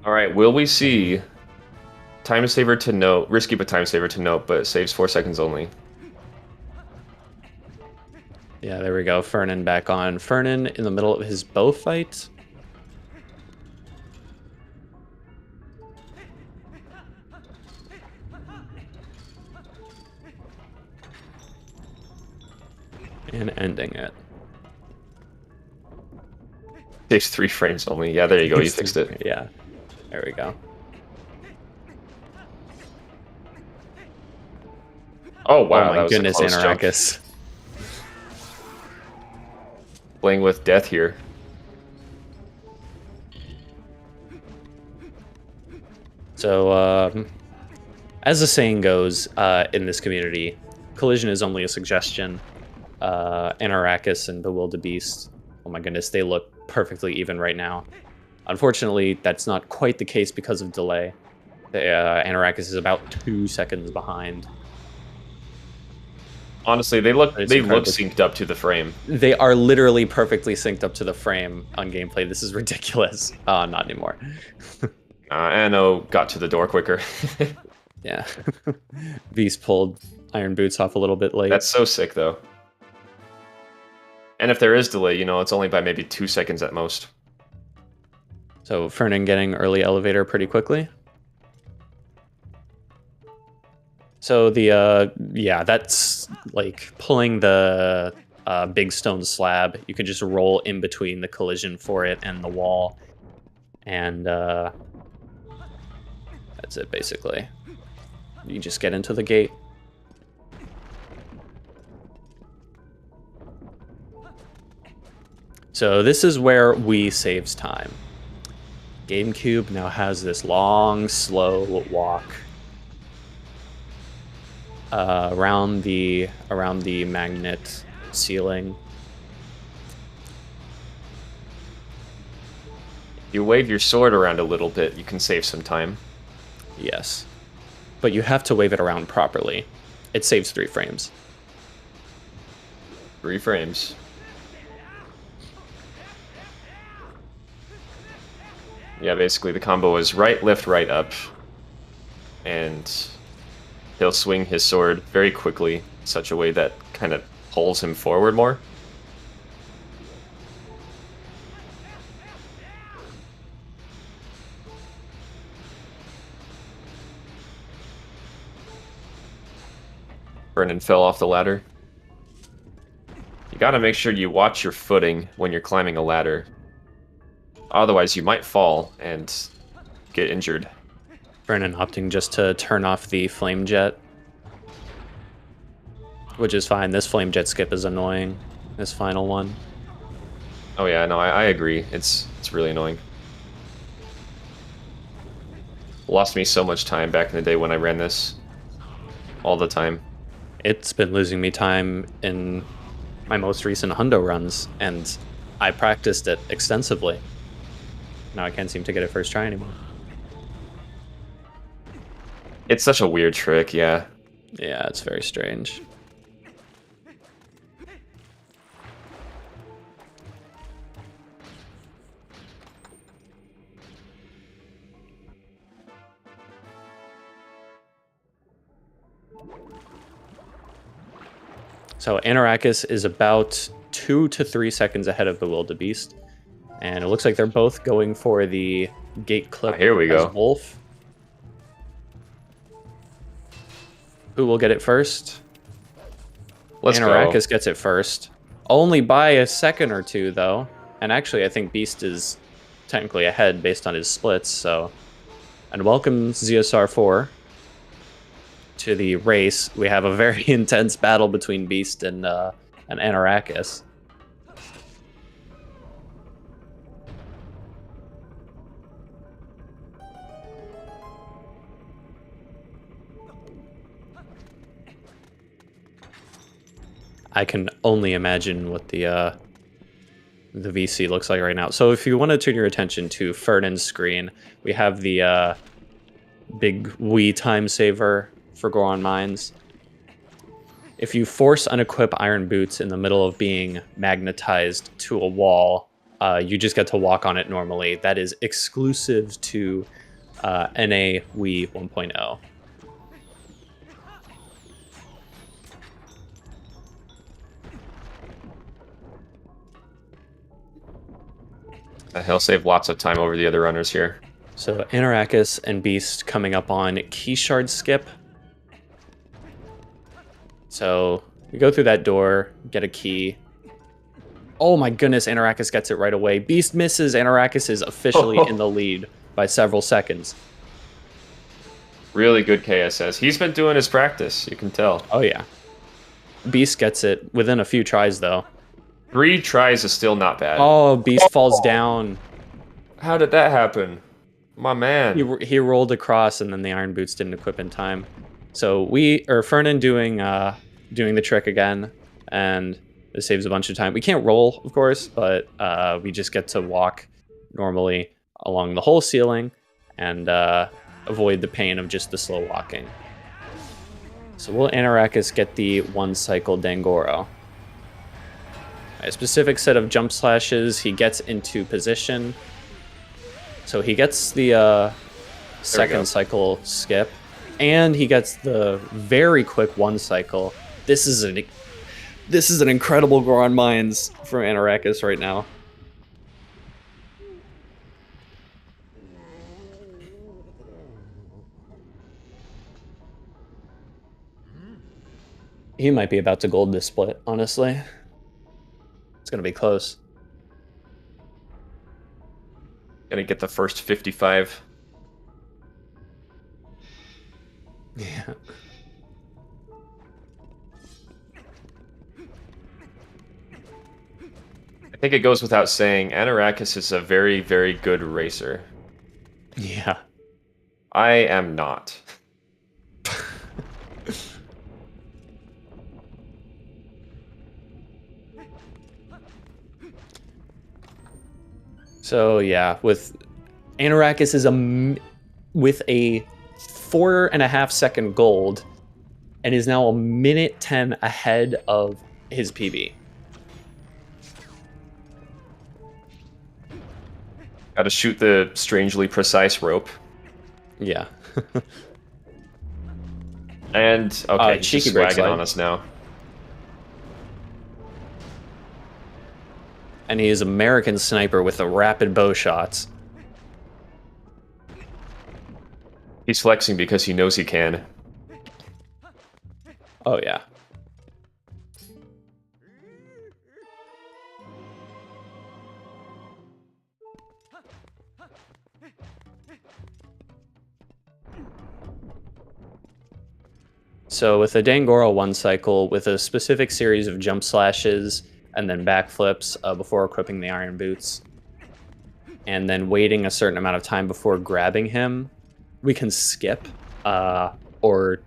All right, will we see time saver to note, risky but time saver to note, but saves 4 seconds only. Yeah, there we go. Fernan back on. Fernan in the middle of his bow fight. And ending it. Takes 3 frames only. Yeah, there you go. You fixed it. Yeah, there we go. Oh wow! Oh my goodness, Anarakis. Playing with death here. So, as the saying goes in this community, collision is only a suggestion. Anarakis and Bewildebeest, oh my goodness, they look perfectly even right now. Unfortunately, that's not quite the case because of delay. Anarakis is about 2 seconds behind. Honestly, they look synced up to the frame. They are literally perfectly synced up to the frame on gameplay. This is ridiculous. Not anymore. Anno got to the door quicker. Yeah. Beast pulled Iron Boots off a little bit late. That's so sick, though. And if there is delay, you know, it's only by maybe 2 seconds at most. So Fernan getting early elevator pretty quickly. So the, yeah, that's like pulling the big stone slab. You can just roll in between the collision for it and the wall. And that's it, basically. You just get into the gate. So this is where we saves time. GameCube now has this long, slow walk around the magnet ceiling. You wave your sword around a little bit, you can save some time. Yes, but you have to wave it around properly. It saves 3 frames. 3 frames. Yeah, basically the combo is right, lift, right, up. And he'll swing his sword very quickly in such a way that kind of pulls him forward more. Fernan fell off the ladder. You gotta make sure you watch your footing when you're climbing a ladder. Otherwise, you might fall and get injured. Fernan opting just to turn off the flame jet, which is fine. This flame jet skip is annoying. This final one. Oh yeah, no, I agree. It's really annoying. Lost me so much time back in the day when I ran this. All the time. It's been losing me time in my most recent hundo runs, and I practiced it extensively. Now I can't seem to get it first try anymore. It's such a weird trick, yeah. Yeah, it's very strange. So Anarakis is about 2 to 3 seconds ahead of Bewildebeest. And it looks like they're both going for the gate clip. Here we go. Wolf. Who will get it first? Anarakis gets it first. Only by a second or two, though. And actually, I think Beast is technically ahead based on his splits, so... And welcome, ZSR4, to the race. We have a very intense battle between Beast and Anarakis. I can only imagine what the VC looks like right now. So if you want to turn your attention to Fernan's screen, we have the big Wii time saver for Goron Mines. If you force unequip Iron Boots in the middle of being magnetized to a wall, you just get to walk on it normally. That is exclusive to NA Wii 1.0. He'll save lots of time over the other runners here. So Anarakis and Beast coming up on key shard skip. So we go through that door, get a key. Oh my goodness, Anarakis gets it right away. Beast misses. Anarakis is officially in the lead by several seconds. Really good KSS. He's been doing his practice, you can tell. Oh yeah. Beast gets it within a few tries though. 3 tries is still not bad. Oh, Beast falls down. How did that happen? My man. He rolled across and then the Iron Boots didn't equip in time. So Fernan doing the trick again, and this saves a bunch of time. We can't roll, of course, but we just get to walk normally along the whole ceiling and avoid the pain of just the slow walking. So will Anarakis get the 1 cycle Dangoro? A specific set of jump slashes, he gets into position. So he gets the second cycle skip, and he gets the very quick 1 cycle. This is an incredible Goron Mines from Anarakis right now. He might be about to gold this split, honestly. It's going to be close. Gonna get the first 55. Yeah. I think it goes without saying, Anarakis is a very, very good racer. Yeah. I am not. So yeah, with Anarakis is with a 4.5 second gold, and is now a minute 10 ahead of his PB. Gotta shoot the strangely precise rope. Yeah. And okay, he's cheeky just break swagging slide on us now. And he is American Sniper with the rapid bow shots. He's flexing because he knows he can. Oh yeah. So with a Dangoro 1 cycle, with a specific series of jump slashes, and then backflips before equipping the Iron Boots, and then waiting a certain amount of time before grabbing him, we can skip or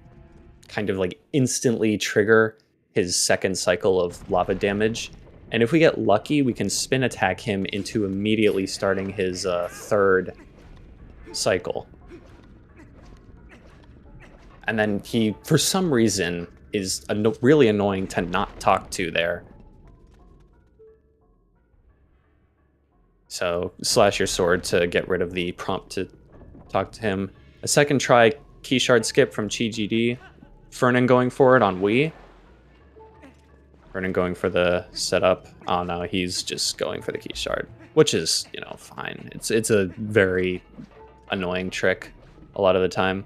kind of like instantly trigger his second cycle of lava damage. And if we get lucky, we can spin attack him into immediately starting his third cycle. And then he, for some reason, is really annoying to not talk to there. So slash your sword to get rid of the prompt to talk to him. A second try key shard skip from Chi-GD. Fernan going for it on Wii. Fernan going for the setup. Oh no, he's just going for the key shard, which is, you know, fine. It's a very annoying trick a lot of the time.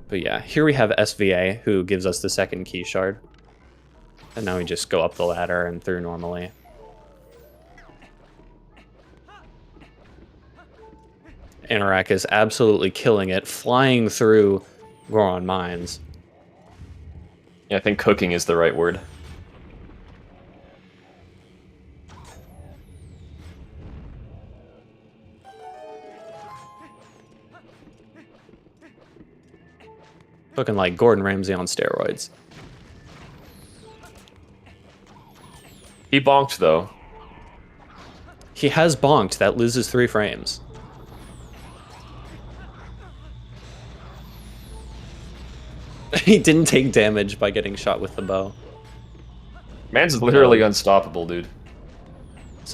But yeah, here we have SVA, who gives us the second key shard. And now we just go up the ladder and through normally. Anarakis absolutely killing it, flying through Goron Mines. Yeah, I think cooking is the right word. Looking like Gordon Ramsay on steroids. He bonked, though. He has bonked. That loses 3 frames. He didn't take damage by getting shot with the bow. Man's literally unstoppable, dude.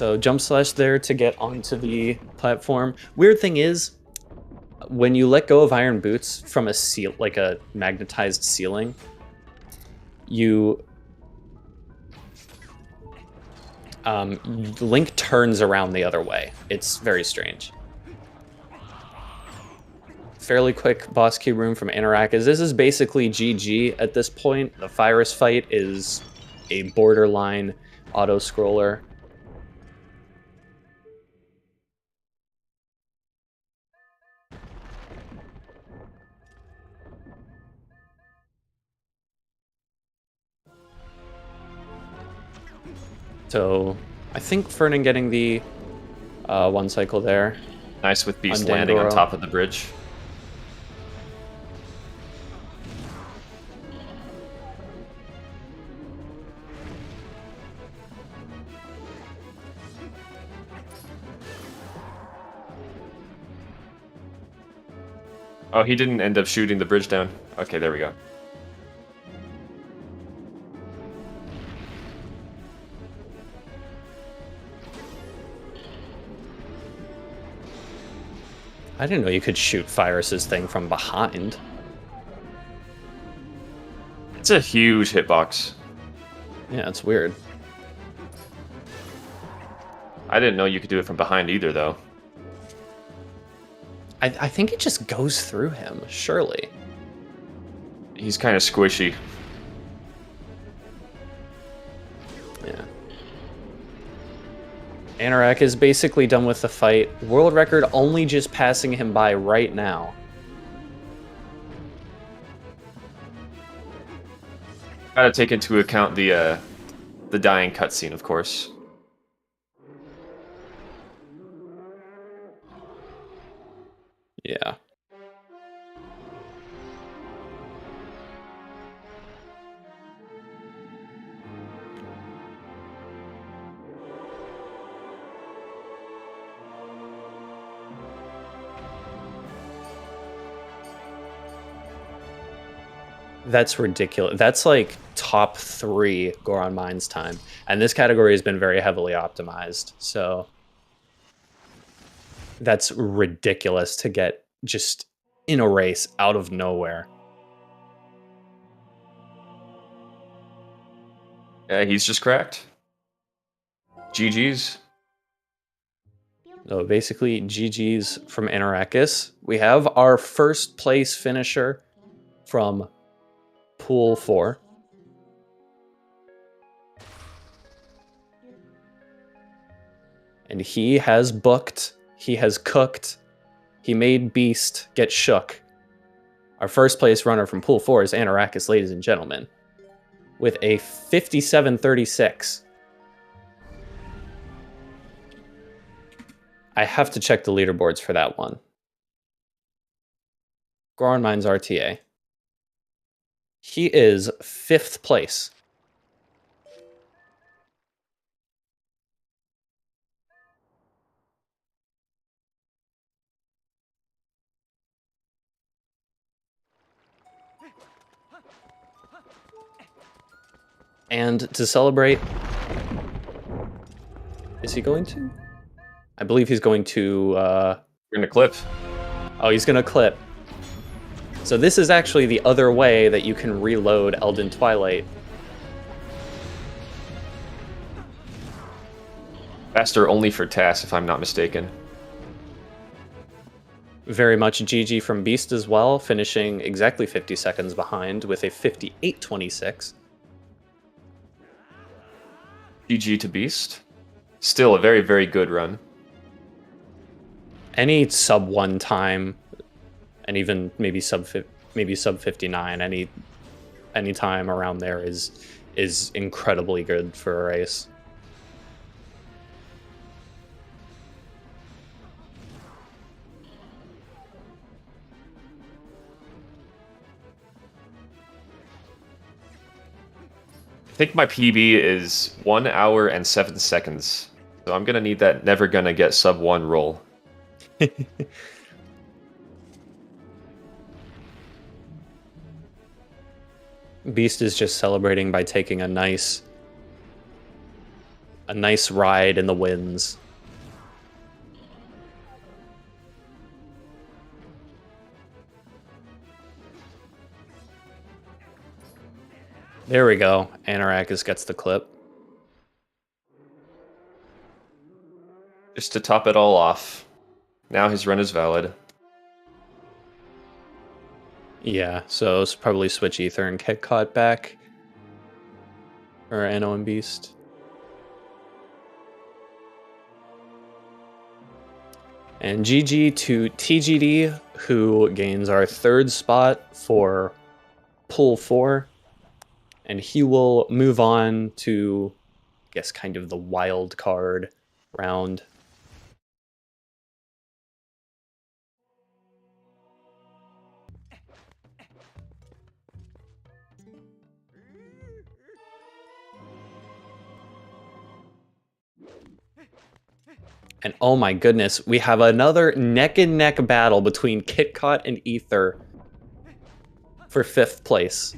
So jump slash there to get onto the platform. Weird thing is, when you let go of iron boots from a like a magnetized ceiling, Link turns around the other way. It's very strange. Fairly quick boss key room from Anarakis. This is basically GG at this point. The Virus fight is a borderline auto-scroller. So I think Fernan getting the one cycle there. Nice with Beast landing on top of the bridge. Oh, he didn't end up shooting the bridge down. Okay, there we go. I didn't know you could shoot Virus's thing from behind. It's a huge hitbox. Yeah, it's weird. I didn't know you could do it from behind either, though. I think it just goes through him, surely. He's kind of squishy. Yeah. Anorak is basically done with the fight. World record only just passing him by right now. Gotta take into account the dying cutscene, of course. Yeah. That's ridiculous. That's like top 3 Goron Mines time. And this category has been very heavily optimized. So that's ridiculous to get just in a race out of nowhere. Yeah, he's just cracked. GG's. So basically, GG's from Anarakis. We have our first place finisher from Pool 4. And he has booked, he has cooked, he made Beast get shook. Our first place runner from Pool 4 is Anarakis, ladies and gentlemen, with a 57.36. I have to check the leaderboards for that one. Goron Mines RTA. He is 5th place. And to celebrate, is he going to? I believe he's going to... We're gonna clip. Oh, he's gonna clip. So this is actually the other way that you can reload Elden Twilight. Faster only for TAS, if I'm not mistaken. Very much GG from Beast as well, finishing exactly 50 seconds behind with a 58.26. GG to Beast. Still a very, very good run. Any sub 1 time, and even maybe sub 59, any time around there is incredibly good for a race. I think my PB is 1 hour and 7 seconds. So I'm gonna need that never gonna get sub 1 roll. Beast is just celebrating by taking a nice a nice ride in the winds. There we go. Anorakis gets the clip. Just to top it all off, now his run is valid. Yeah, so it's probably switch Ether and get caught back. Or Anno and Beast. And GG to TGD, who gains our 3rd spot for Pool 4. And he will move on to, I guess, kind of the wild card round. And oh my goodness, we have another neck and neck battle between KitKat and Ether for 5th place.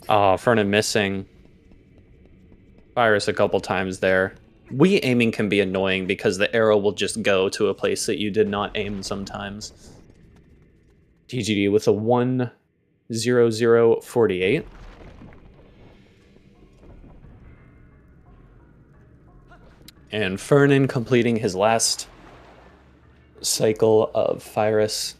Oh, Fernan missing Virus a couple times there. Wii aiming can be annoying because the arrow will just go to a place that you did not aim sometimes. TGD with a 1-0-0-48. And Fernan completing his last cycle of Virus.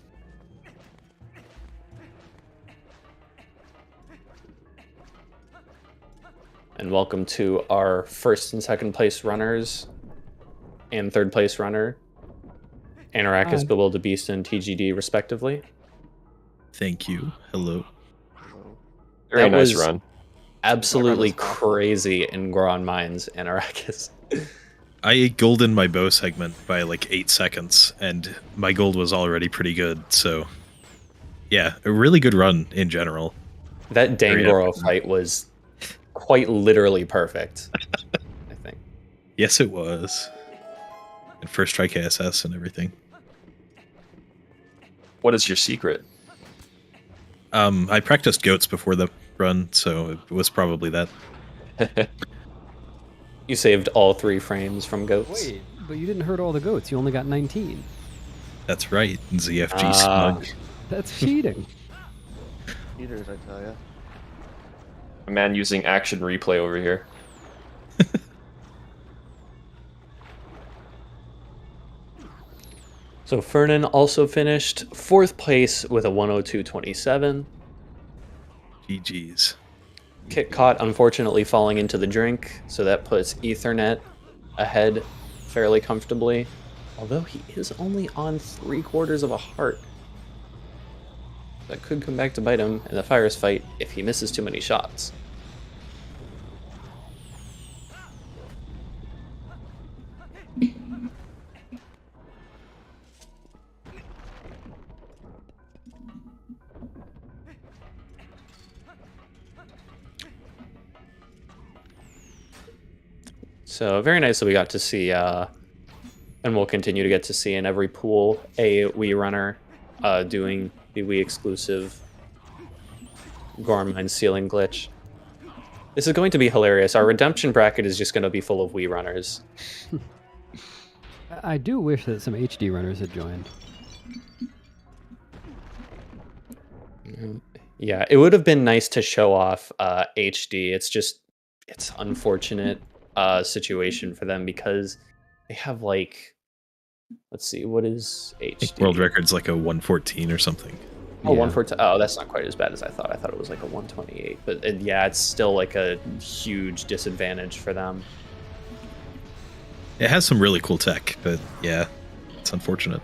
And welcome to our 1st and 2nd place runners and 3rd place runner, Anorakis, Bewildered Beast, and TGD, respectively. Thank you. Hello. Very nice run. Absolutely crazy in Goron Mines, Anorakis. I ate gold in my bow segment by like 8 seconds, and my gold was already pretty good, so yeah, a really good run in general. That Dangoro fight was quite literally perfect, I think. Yes, it was. And first try KSS and everything. What is your secret? I practiced goats before the run, so it was probably that. You saved all 3 frames from goats. Wait, but you didn't hurt all the goats. You only got 19. That's right, ZFG smug. That's cheating. Cheaters, I tell ya. A man using action replay over here. So Fernan also finished 4th place with a 102.27. GG's. KitKat unfortunately falling into the drink, so that puts Ethernet ahead fairly comfortably. Although he is only on 3/4 of a heart. That could come back to bite him in the Virus fight if he misses too many shots. So very nice that we got to see, and we'll continue to get to see in every pool, a Wii runner doing the Wii exclusive Goron Mine ceiling glitch. This is going to be hilarious. Our redemption bracket is just going to be full of Wii runners. I do wish that some HD runners had joined. Yeah, it would have been nice to show off HD. It's unfortunate situation for them because they have like, let's see, what is HD? World record's like a 114 or something. Oh, yeah. 114. Oh, that's not quite as bad as I thought. I thought it was like a 128. But yeah, it's still like a huge disadvantage for them. It has some really cool tech, but yeah, it's unfortunate.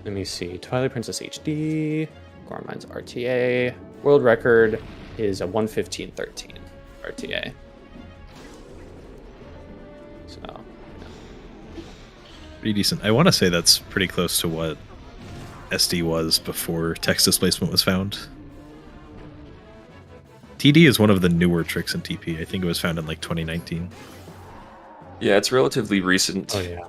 Let me see. Twilight Princess HD, Goron Mines RTA, world record is a 115.13 RTA. So Pretty decent. I want to say that's pretty close to what SD was before text displacement was found. TD is one of the newer tricks in TP. I think it was found in like 2019. Yeah, it's relatively recent. oh yeah.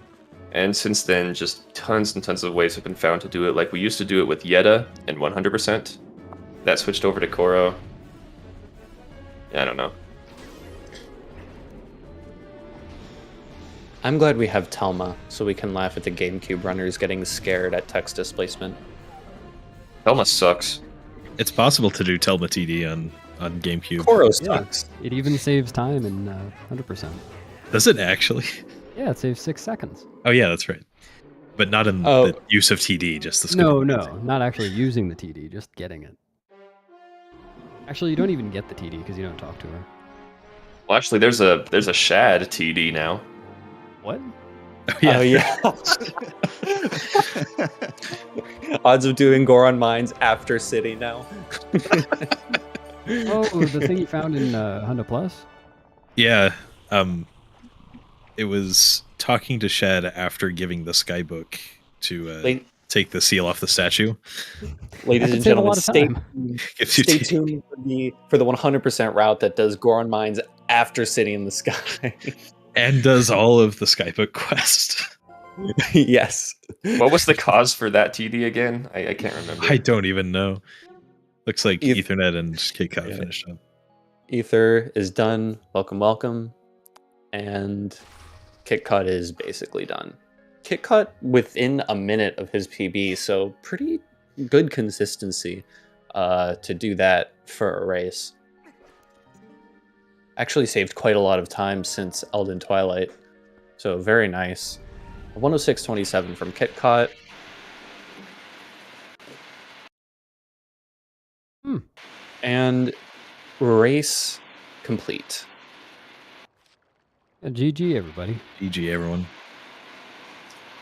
And since then, just tons and tons of ways have been found to do it. Like, we used to do it with Yetta and 100%. That switched over to Koro. Yeah, I don't know. I'm glad we have Telma, so we can laugh at the GameCube runners getting scared at text displacement. Thelma sucks. It's possible to do Telma TD on GameCube. Koro Yeah, sucks. it even saves time in 100%. Does it actually? Yeah, it saves 6 seconds. Oh yeah, that's right. But not in Oh. the use of TD, just the No, skipping. no, not actually using the TD, just getting it. Actually, you don't even get the TD because you don't talk to her. Well, actually, there's a Shad TD now. What? Oh, yeah. Oh yeah. Odds of doing Goron Mines after City now. Oh, the thing you found in Honda Plus? Yeah. It was talking to Shad after giving the Skybook to take the seal off the statue. Ladies That and could save a gentlemen, lot of stay, time. Gives you stay TD. tuned for the 100% route that does Goron Mines after City in the Sky. And does all of the Skybook quest. Yes. What was the cause for that TD again? I can't remember. I don't even know. Looks like Eth- Ethernet and KCOT Yeah. finished up. Ether is done. Welcome, welcome. And KitKut is basically done. KitKut within a minute of his PB, so pretty good consistency to do that for a race. Actually saved quite a lot of time since Elden Twilight, so very nice. 106.27 from KitKut. And race complete. Yeah, GG, everybody. GG, everyone.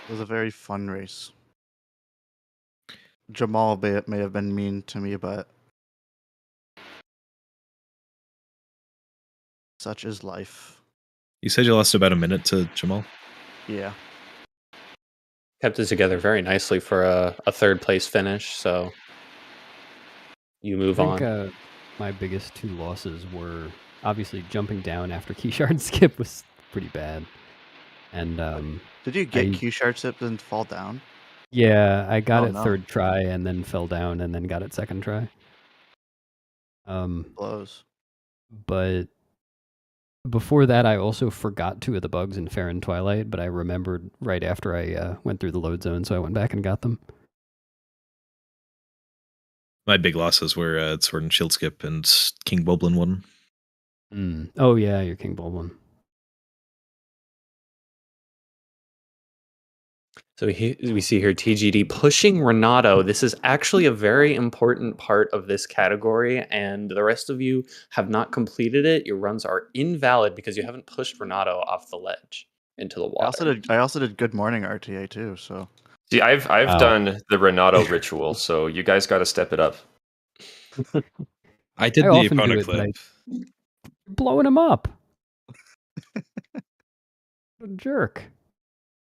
It was a very fun race. Jamal may have been mean to me, but such is life. You said you lost about a minute to Jamal? Yeah. Kept it together very nicely for a third place finish, so you move I on. think my biggest 2 losses were obviously jumping down after Keyshard skip was pretty bad. And Did you get I- Q shard sip and fall down? yeah, I got Oh, it no. 3rd try and then fell down and then got it 2nd try. Blows. But before that, I also forgot 2 of the bugs in Fair and Twilight, but I remembered right after I went through the load zone, so I went back and got them. My big losses were Sword and Shield Skip and King Boblin one. Oh yeah, your King Baldwin. So we see here TGD pushing Renato. This is actually a very important part of this category, and the rest of you have not completed it. Your runs are invalid because you haven't pushed Renato off the ledge into the water. I also did Good Morning RTA too, so See, I've Wow. done the Renato ritual, so you guys got to step it up. I did I the often do Epona it, but clip. You're blowing him up. What a jerk.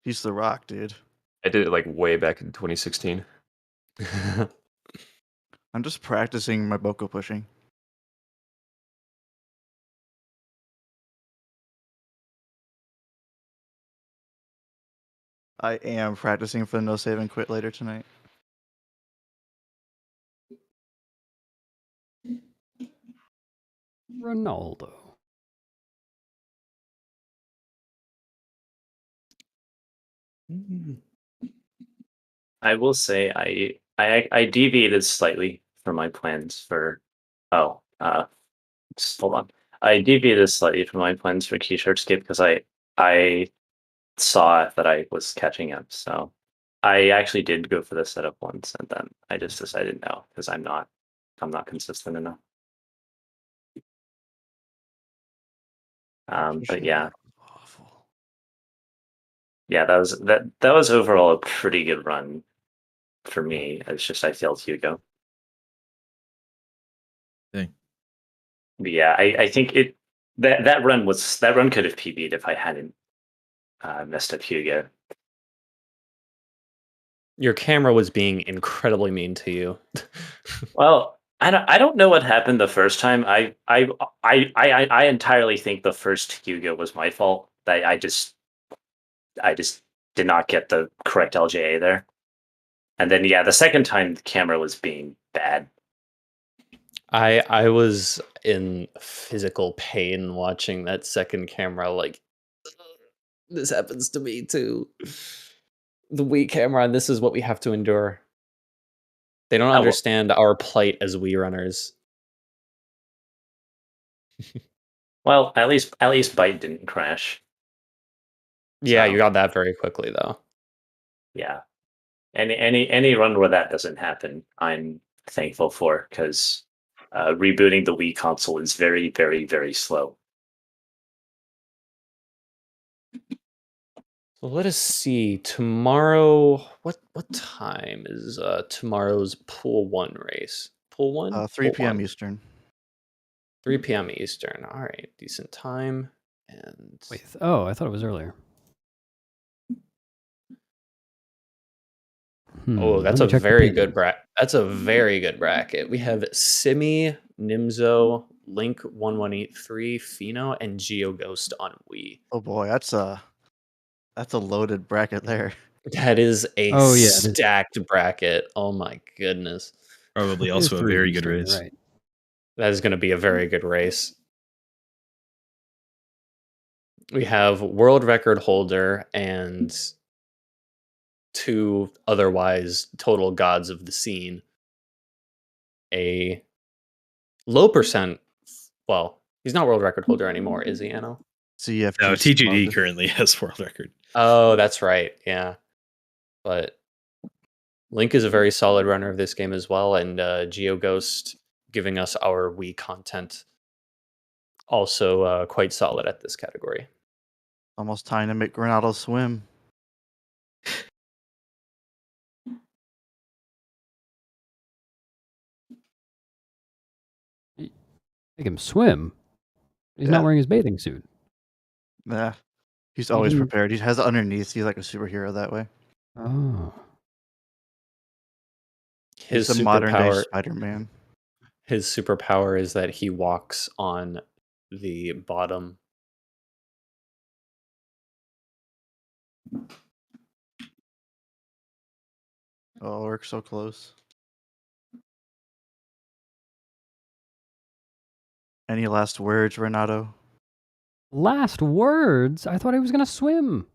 he's the Rock, dude. I did it like way back in 2016. I'm just practicing my Boko pushing. I am practicing for the no save and quit later tonight. Ronaldo. I will say I deviated slightly from my plans for just hold on. I deviated slightly from my plans for Keyshard Skip because I saw that I was catching up. So I actually did go for the setup once and then I just decided no, because I'm not consistent enough. But yeah. Awful. Yeah, that was overall a pretty good run for me. It's just I failed Hugo. Dang. Yeah, I think that run could have PB'd if I hadn't messed up Hugo. Your camera was being incredibly mean to you. Well, I don't know what happened the first time. I entirely think the first Hugo was my fault. I just did not get the correct LJA there. And then the second time the camera was being bad. I was in physical pain watching that second camera, like, this happens to me too. The Wii camera, and this is what we have to endure. They don't understand our plight as Wii runners. Well, at least Byte didn't crash. Yeah, So, you got that very quickly though. yeah. Any run where that doesn't happen, I'm thankful for, because rebooting the Wii console is very, very, very slow. So let us see. Tomorrow, what time is tomorrow's Pool 1 race? Pool 1? 3 Pool p.m. 1. Eastern. 3 p.m. Eastern. All right, decent time. And Wait, oh, I thought it was earlier. oh, that's a very good bracket. That's a very good bracket. We have Simi, Nimzo, Link 1183, Fino, and GeoGhost on Wii. Oh boy, that's a loaded bracket there. That is a stacked bracket. Oh my goodness. Probably also a very good race. Right. That is going to be a very good race. We have world record holder and two otherwise total gods of the scene. A low percent. Well, he's not world record holder anymore, is he, Anno? CF. No, TGD currently has world record. Oh, that's right. Yeah. But Link is a very solid runner of this game as well, and GeoGhost giving us our Wii content also quite solid at this category. Almost time to make Granado swim. Make him swim. He's not wearing his bathing suit. Nah. He's always prepared. He has it underneath. He's like a superhero that way. Oh. He's a modern day Spider-Man. His superpower is that he walks on the bottom. Oh, we're so close. Any last words, Renato? Last words? I thought he was going to swim.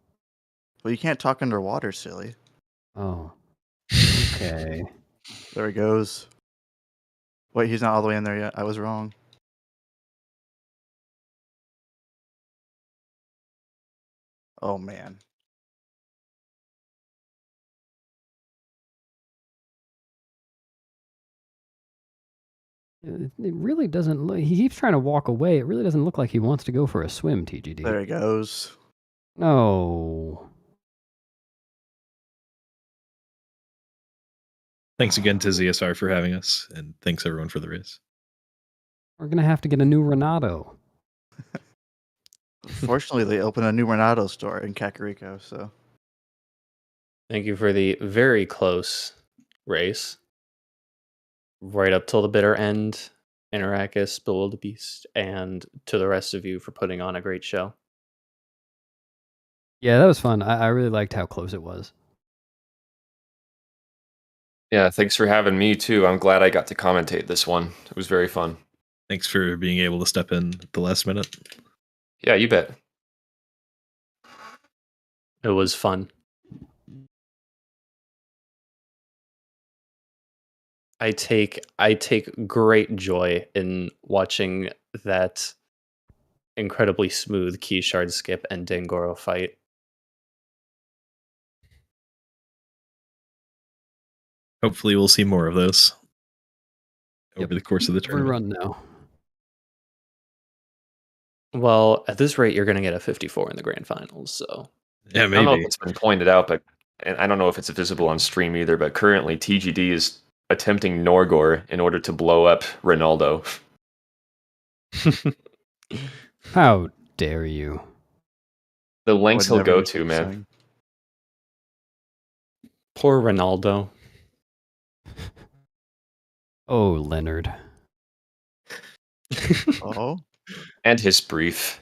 Well, you can't talk underwater, silly. Oh. Okay. There he goes. Wait, he's not all the way in there yet. I was wrong. Oh, man. It really doesn't look... He keeps trying to walk away. It really doesn't look like he wants to go for a swim, TGD. There he goes. No. Thanks again to ZSR for having us, and thanks everyone for the race. We're going to have to get a new Renato. Fortunately, they opened a new Renato store in Kakariko, so... Thank you for the very close race. Right up till the bitter end. Interacus, Beast, and to the rest of you for putting on a great show. Yeah, that was fun. I really liked how close it was. Yeah, thanks for having me too. I'm glad I got to commentate this one. It was very fun. Thanks for being able to step in at the last minute. Yeah, you bet. It was fun. I take great joy in watching that incredibly smooth key shard skip and Dengoro fight. Hopefully we'll see more of those over the course of the Every tournament. run now. Well, at this rate, you're going to get a 54 in the grand finals, so... Yeah, I don't know if maybe. it's been pointed out, but and I don't know if it's visible on stream either, but currently TGD is attempting Norgor in order to blow up Ronaldo. How dare you? The lengths he'll Would go never to, do man. something. Poor Ronaldo. Oh, Leonard. Oh, And his brief.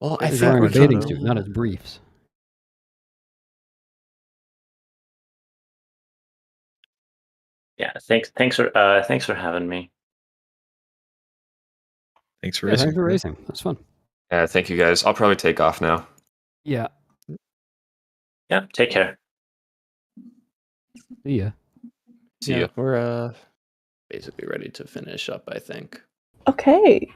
Well, I Is He's that think wearing we're a bathing Ronaldo? suit, not his briefs. Yeah, thanks for having me. Thanks for Yeah, racing. thanks for racing. That's fun. Thank you guys. I'll probably take off now. Yeah. Yeah, take care. See ya. See ya. We're basically ready to finish up, I think. Okay.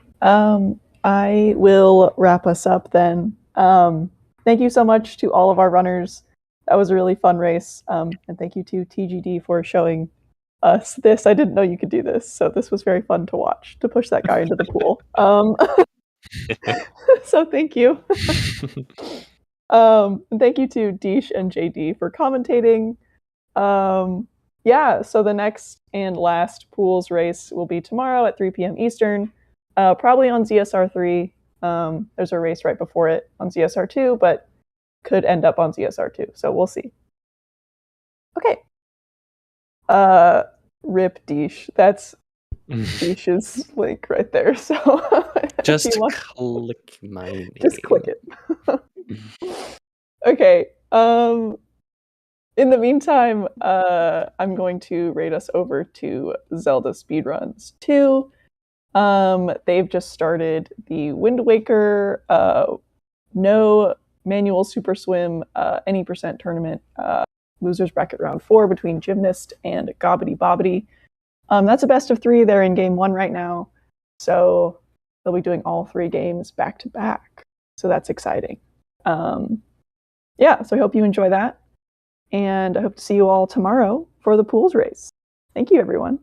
I will wrap us up then. Thank you so much to all of our runners. That was a really fun race. And thank you to TGD for showing us this. I didn't know you could do this, so this was very fun to watch, to push that guy into the pool. So thank you. And thank you to Deesh and JD for commentating. Yeah, so the next and last pools race will be tomorrow at 3 p.m. Eastern, probably on ZSR3. There's a race right before it on ZSR2, but could end up on ZSR2, so we'll see. Okay. Rip Deesh. That's Deesh's link right there. So Just click my name. just click it. Okay. In the meantime, I'm going to rate us over to Zelda Speedruns 2. They've just started the Wind Waker, no manual super swim, any percent tournament, losers bracket round 4 between Gymnast and Gobbity Bobbity. That's a best of 3. They're in game 1 right now. So they'll be doing all 3 games back to back. So that's exciting. Yeah, so I hope you enjoy that. And I hope to see you all tomorrow for the pools race. Thank you, everyone.